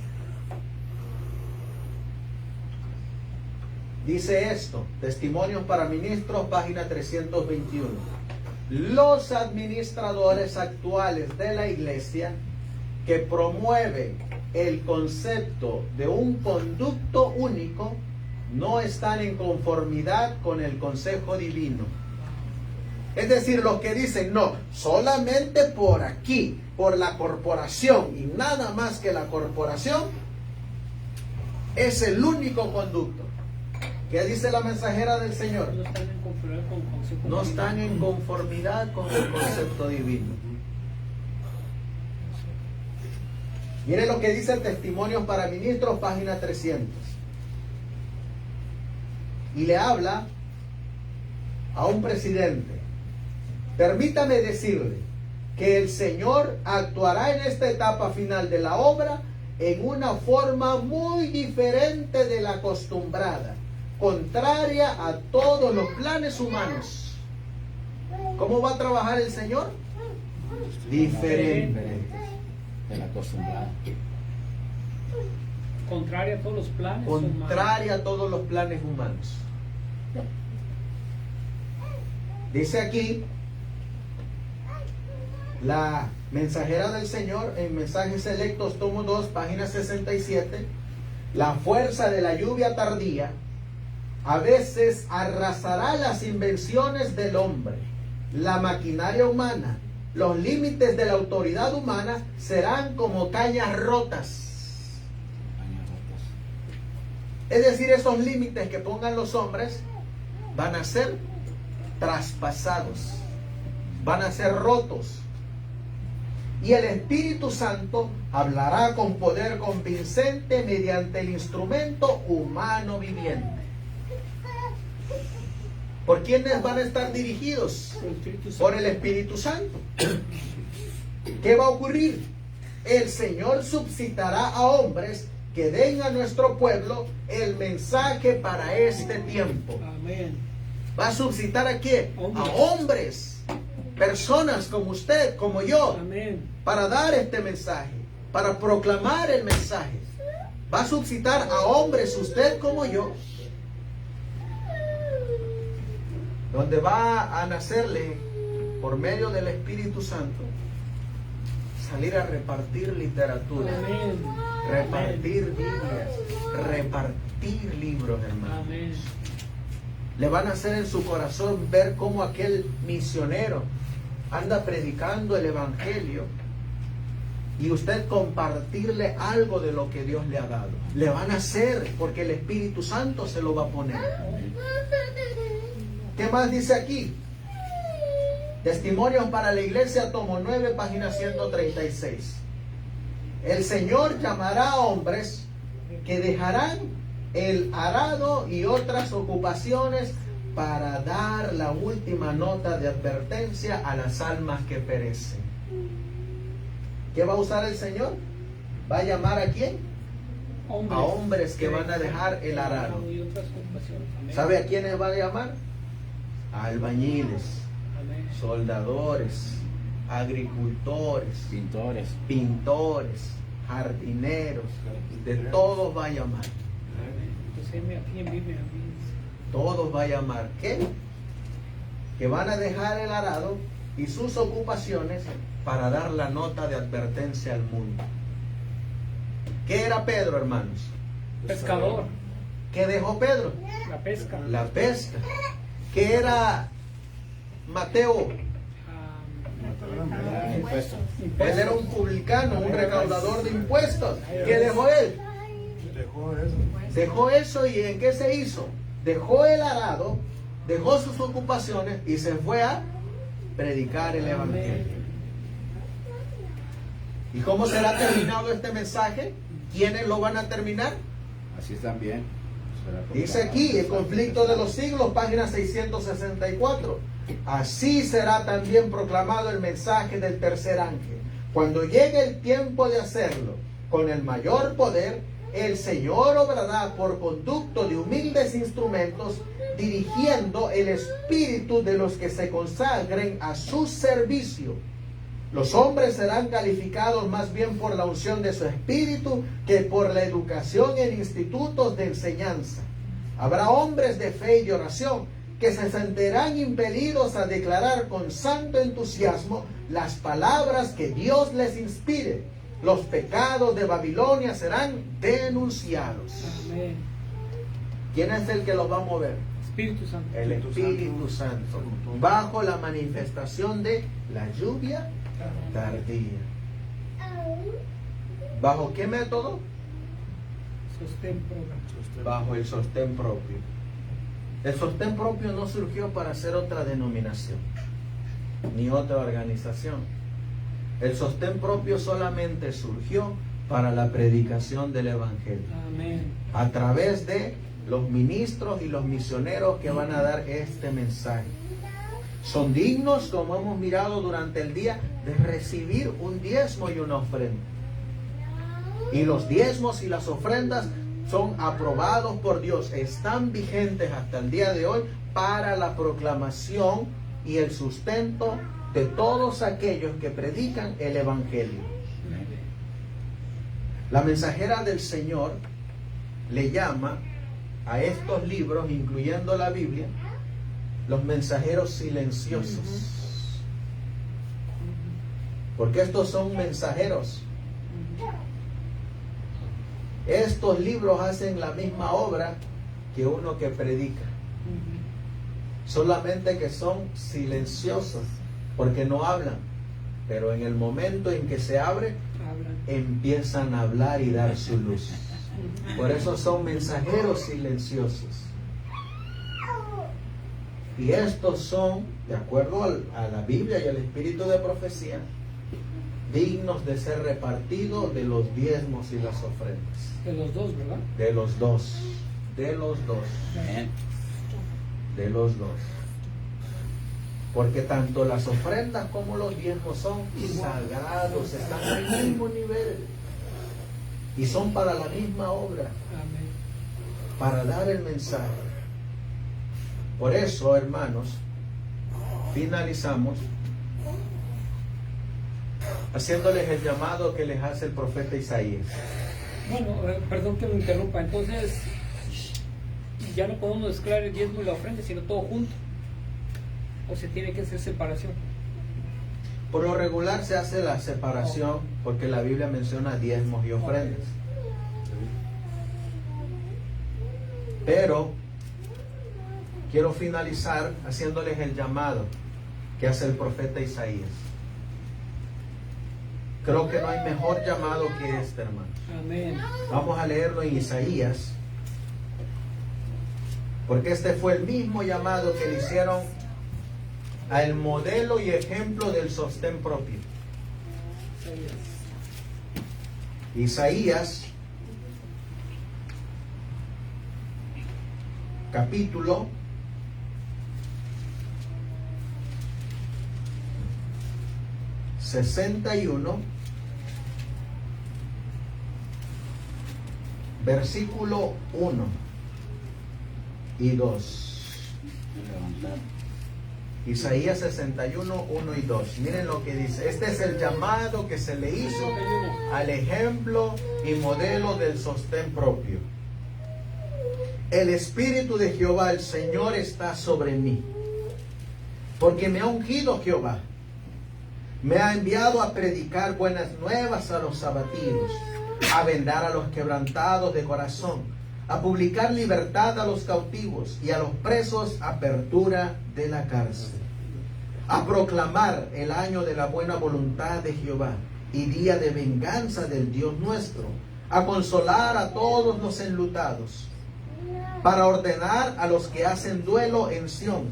dice esto, Testimonios para Ministros, página 321. Los administradores actuales de la iglesia que promueven el concepto de un conducto único no están en conformidad con el consejo divino. Es decir, los que dicen no, solamente por aquí, por la corporación y nada más que la corporación, Es el único conducto. ¿Qué dice la mensajera del Señor? No están en conformidad con el concepto No divino. están en conformidad con el concepto divino. Mire lo que dice Testimonios para Ministros, página 300. Y le habla a un presidente. Permítame decirle que el Señor actuará en esta etapa final de la obra en una forma muy diferente de la acostumbrada, contraria a todos los planes humanos. ¿Cómo va a trabajar el Señor? Diferente. De la acostumbrada. Contraria a todos los planes humanos. Contraria a todos los planes humanos. Dice aquí la mensajera del Señor en Mensajes Selectos, tomo 2, página 67. La fuerza de la lluvia tardía a veces arrasará las invenciones del hombre, la maquinaria humana. Los límites de la autoridad humana serán como cañas rotas. Es decir, esos límites que pongan los hombres van a ser traspasados, van a ser rotos. Y el Espíritu Santo hablará con poder convincente mediante el instrumento humano viviente. ¿Por quiénes van a estar dirigidos? Por el Espíritu Santo. ¿Qué va a ocurrir? El Señor suscitará a hombres que den a nuestro pueblo el mensaje para este tiempo. Amén. ¿Va a suscitar a quién? A hombres, personas como usted, como yo, Amén. para dar este mensaje, para proclamar el mensaje. Va a suscitar a hombres, usted como yo, donde va a nacerle por medio del Espíritu Santo salir a repartir literatura, Amén. repartir Biblias, repartir libros, hermanos. Amén. Le van a hacer en su corazón ver cómo aquel misionero anda predicando el Evangelio y usted compartirle algo de lo que Dios le ha dado. Le van a hacer porque el Espíritu Santo se lo va a poner. ¿Qué más dice aquí? Testimonios para la Iglesia, tomo 9, página 136. El Señor llamará a hombres que dejarán el arado y otras ocupaciones para dar la última nota de advertencia a las almas que perecen. ¿Qué va a usar el Señor? ¿Va a llamar a quién? A hombres que van a dejar el arado. Y otras ocupaciones. Amén. ¿Sabe a quiénes va a llamar? A albañiles, Amén. soldadores, agricultores, Pintores. pintores, jardineros, de todos va a llamar. Pues heme aquí en vive a mí. Todos va a llamar. ¿Qué? Que van a dejar el arado y sus ocupaciones para dar la nota de advertencia al mundo. ¿Qué era Pedro, hermanos? Pescador. ¿Qué dejó Pedro? La pesca. La pesca. ¿Qué era Mateo? Impuestos. Él era un publicano, un recaudador de impuestos. ¿Qué dejó él? Dejó eso. Dejó eso, y ¿en qué se hizo? Dejó el arado, dejó sus ocupaciones y se fue a predicar el Evangelio. ¿Y cómo será terminado este mensaje? ¿Quiénes lo van a terminar? Así también. Dice aquí, el conflicto de los siglos, página 664. Así será también proclamado el mensaje del tercer ángel. Cuando llegue el tiempo de hacerlo, con el mayor poder, el Señor obrará por conducto de humildes instrumentos, dirigiendo el espíritu de los que se consagren a su servicio. Los hombres serán calificados más bien por la unción de su espíritu que por la educación en institutos de enseñanza. Habrá hombres de fe y oración que se sentirán impelidos a declarar con santo entusiasmo las palabras que Dios les inspire. Los pecados de Babilonia serán denunciados. Amén. ¿Quién es el que los va a mover? Espíritu Santo. El Espíritu Santo, bajo la manifestación de la lluvia tardía. ¿Bajo qué método? Sostén propio. bajo el sostén propio. El sostén propio no surgió para ser otra denominación, ni otra organización. El sostén propio solamente surgió para la predicación del Evangelio, Amén. a través de los ministros y los misioneros que van a dar este mensaje. Son dignos, como hemos mirado durante el día, de recibir un diezmo y una ofrenda. Y los diezmos y las ofrendas son aprobados por Dios, están vigentes hasta el día de hoy para la proclamación y el sustento de todos aquellos que predican el Evangelio. La mensajera del Señor le llama a estos libros, incluyendo la Biblia, los mensajeros silenciosos. Porque estos son mensajeros. Estos libros hacen la misma obra que uno que predica. Solamente que son silenciosos, porque no hablan. Pero en el momento en que se abre, empiezan a hablar y dar su luz. Por eso son mensajeros silenciosos. Y estos son, de acuerdo a la Biblia y al espíritu de profecía, dignos de ser repartidos de los diezmos y las ofrendas. De los dos, ¿verdad? De los dos. De los dos. Amén. De los dos. Porque tanto las ofrendas como los diezmos son sagrados, están al mismo nivel. Y son para la misma obra, Amén. para dar el mensaje. Por eso, hermanos, finalizamos haciéndoles el llamado que les hace el profeta Isaías. Bueno, perdón que lo interrumpa. Entonces, ya no podemos mezclar el diezmo y la ofrenda, sino todo junto. O se tiene que hacer separación. Por lo regular se hace la separación porque la Biblia menciona diezmos y ofrendas. Pero quiero finalizar haciéndoles el llamado que hace el profeta Isaías. Creo que no hay mejor llamado que este, hermanos. Amén. Vamos a leerlo en Isaías, porque este fue el mismo llamado que le hicieron al modelo y ejemplo del sostén propio. Isaías, capítulo 61, versículo 1 y 2. Isaías 61, 1 y 2. Miren lo que dice. Este es el llamado que se le hizo al ejemplo y modelo del sostén propio. El Espíritu de Jehová, el Señor, está sobre mí, porque me ha ungido Jehová. Me ha enviado a predicar buenas nuevas a los abatidos, a vendar a los quebrantados de corazón, a publicar libertad a los cautivos y a los presos apertura de la cárcel, a proclamar el año de la buena voluntad de Jehová y día de venganza del Dios nuestro, a consolar a todos los enlutados, para ordenar a los que hacen duelo en Sión,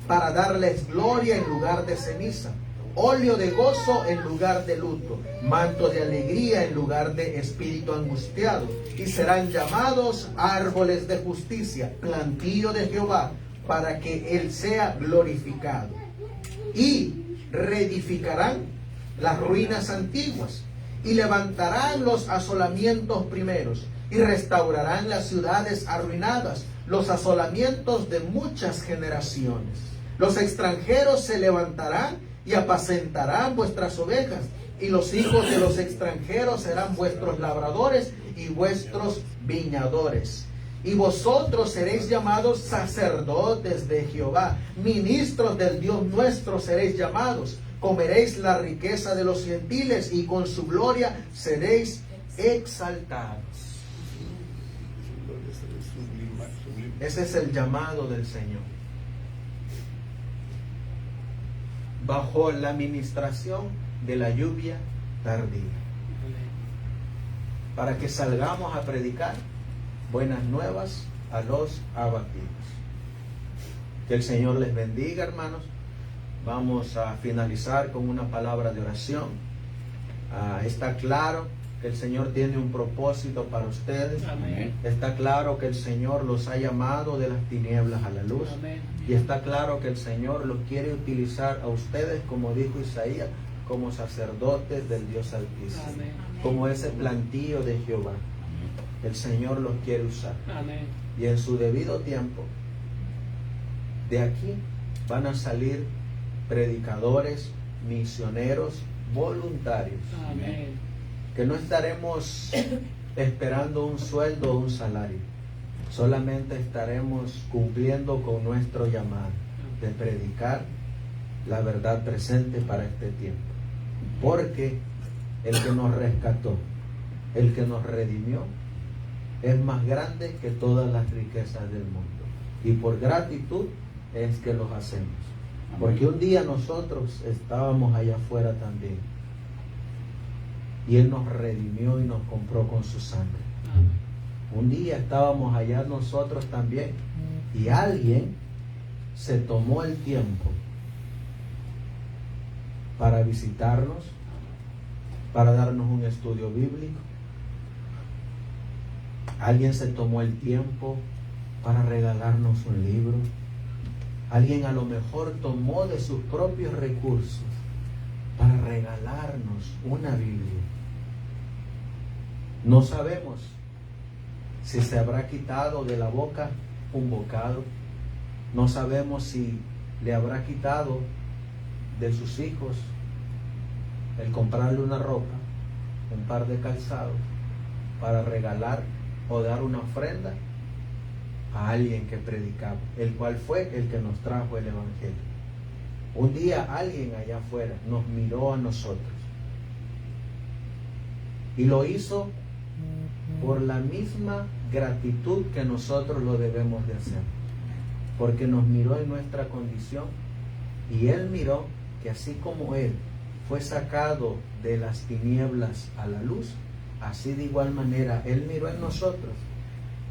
para darles gloria en lugar de ceniza, óleo de gozo en lugar de luto, manto de alegría en lugar de espíritu angustiado, y serán llamados árboles de justicia, plantío de Jehová, para que Él sea glorificado. Y reedificarán las ruinas antiguas, y levantarán los asolamientos primeros, y restaurarán las ciudades arruinadas, los asolamientos de muchas generaciones. Los extranjeros se levantarán y apacentarán vuestras ovejas, y los hijos de los extranjeros serán vuestros labradores y vuestros viñadores. Y vosotros seréis llamados sacerdotes de Jehová, ministros del Dios nuestro seréis llamados. Comeréis la riqueza de los gentiles, y con su gloria seréis exaltados. Ese es el llamado del Señor. Bajo la administración de la lluvia tardía, para que salgamos a predicar buenas nuevas a los abatidos. Que el Señor les bendiga, hermanos. Vamos a finalizar con una palabra de oración. Está claro que el Señor tiene un propósito para ustedes. Amén. Está claro que el Señor los ha llamado de las tinieblas a la luz. Amén. Y está claro que el Señor los quiere utilizar a ustedes, como dijo Isaías, como sacerdotes del Dios Altísimo. Amén. Como ese plantío de Jehová. El Señor los quiere usar. Amén. Y en su debido tiempo, de aquí van a salir predicadores, misioneros, voluntarios. Amén. Que no estaremos esperando un sueldo o un salario. Solamente estaremos cumpliendo con nuestro llamado de predicar la verdad presente para este tiempo. Porque el que nos rescató, el que nos redimió, es más grande que todas las riquezas del mundo. Y por gratitud es que los hacemos. Porque un día nosotros estábamos allá afuera también. Y Él nos redimió y nos compró con su sangre. Amén. Un día estábamos allá nosotros también. Y alguien se tomó el tiempo para visitarnos, para darnos un estudio bíblico. Alguien se tomó el tiempo para regalarnos un libro. Alguien a lo mejor tomó de sus propios recursos para regalarnos una Biblia. No sabemos si se habrá quitado de la boca un bocado. No sabemos si le habrá quitado de sus hijos el comprarle una ropa, un par de calzados, para regalar o dar una ofrenda a alguien que predicaba, el cual fue el que nos trajo el Evangelio. Un día alguien allá afuera nos miró a nosotros y lo hizo por la misma gratitud que nosotros lo debemos de hacer, porque nos miró en nuestra condición y Él miró que así como Él fue sacado de las tinieblas a la luz, así de igual manera Él miró en nosotros.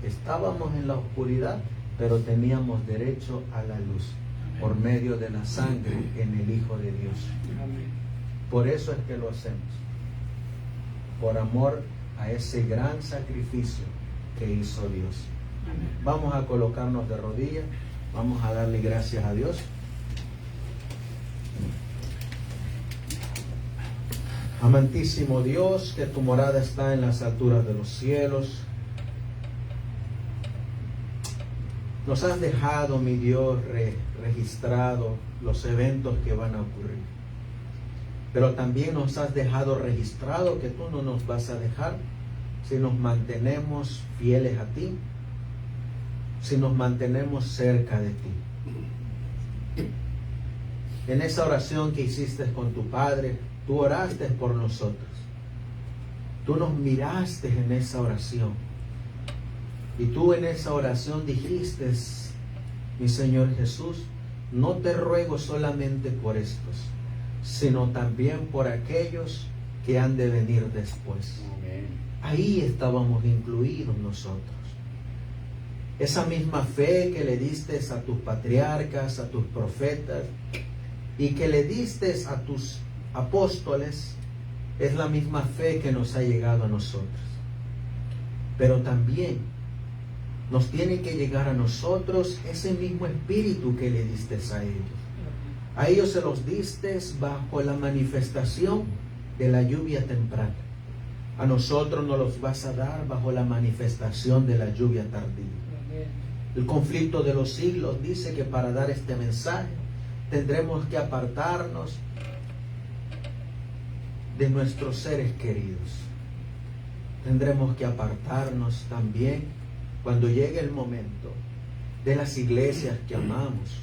Estábamos en la oscuridad, pero teníamos derecho a la luz por medio de la sangre en el Hijo de Dios. Amén. Por eso es que lo hacemos, por amor a ese gran sacrificio que hizo Dios. Amén. Vamos a colocarnos de rodillas, vamos a darle gracias a Dios. Amantísimo Dios, que tu morada está en las alturas de los cielos. Nos has dejado, mi Dios, registrado los eventos que van a ocurrir. Pero también nos has dejado registrado que tú no nos vas a dejar si nos mantenemos fieles a ti, si nos mantenemos cerca de ti. En esa oración que hiciste con tu Padre, tú oraste por nosotros. Tú nos miraste en esa oración. Y tú en esa oración dijiste, mi Señor Jesús, no te ruego solamente por estos, sino también por aquellos que han de venir después. Amén. Ahí estábamos incluidos nosotros. Esa misma fe que le diste a tus patriarcas, a tus profetas, y que le diste a tus apóstoles, es la misma fe que nos ha llegado a nosotros. Pero también nos tiene que llegar a nosotros ese mismo espíritu que le diste a ellos. A ellos se los diste bajo la manifestación de la lluvia temprana. A nosotros nos los vas a dar bajo la manifestación de la lluvia tardía. El conflicto de los siglos dice que para dar este mensaje tendremos que apartarnos de nuestros seres queridos. Tendremos que apartarnos también cuando llegue el momento de las iglesias que amamos,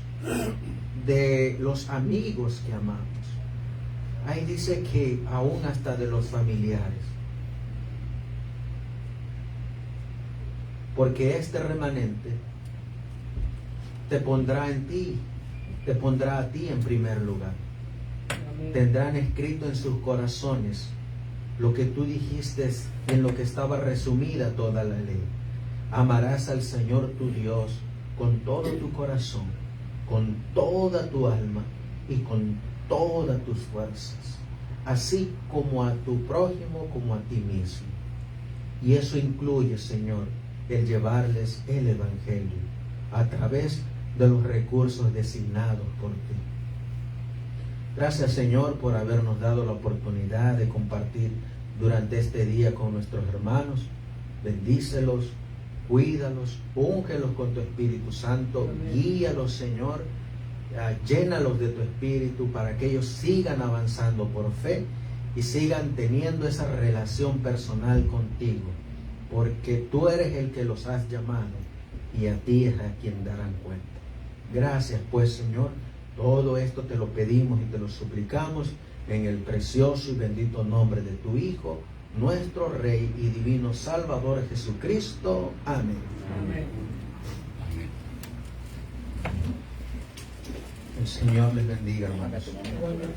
de los amigos que amamos. Ahí dice que aún hasta de los familiares. Porque este remanente te pondrá en ti, te pondrá a ti en primer lugar. Amén. Tendrán escrito en sus corazones lo que tú dijiste, en lo que estaba resumida toda la ley. Amarás al Señor tu Dios con todo tu corazón, con toda tu alma y con todas tus fuerzas, así como a tu prójimo como a ti mismo. Y eso incluye, Señor, el llevarles el Evangelio a través de los recursos designados por ti. Gracias, Señor, por habernos dado la oportunidad de compartir durante este día con nuestros hermanos. Bendícelos, cuídalos, úngelos con tu Espíritu Santo, guíalos, Señor, llénalos de tu Espíritu para que ellos sigan avanzando por fe y sigan teniendo esa relación personal contigo, porque tú eres el que los has llamado y a ti es a quien darán cuenta. Gracias, pues, Señor, todo esto te lo pedimos y te lo suplicamos en el precioso y bendito nombre de tu Hijo, nuestro Rey y divino Salvador Jesucristo. Amén. Amén. El Señor les bendiga, hermanos. Igualmente.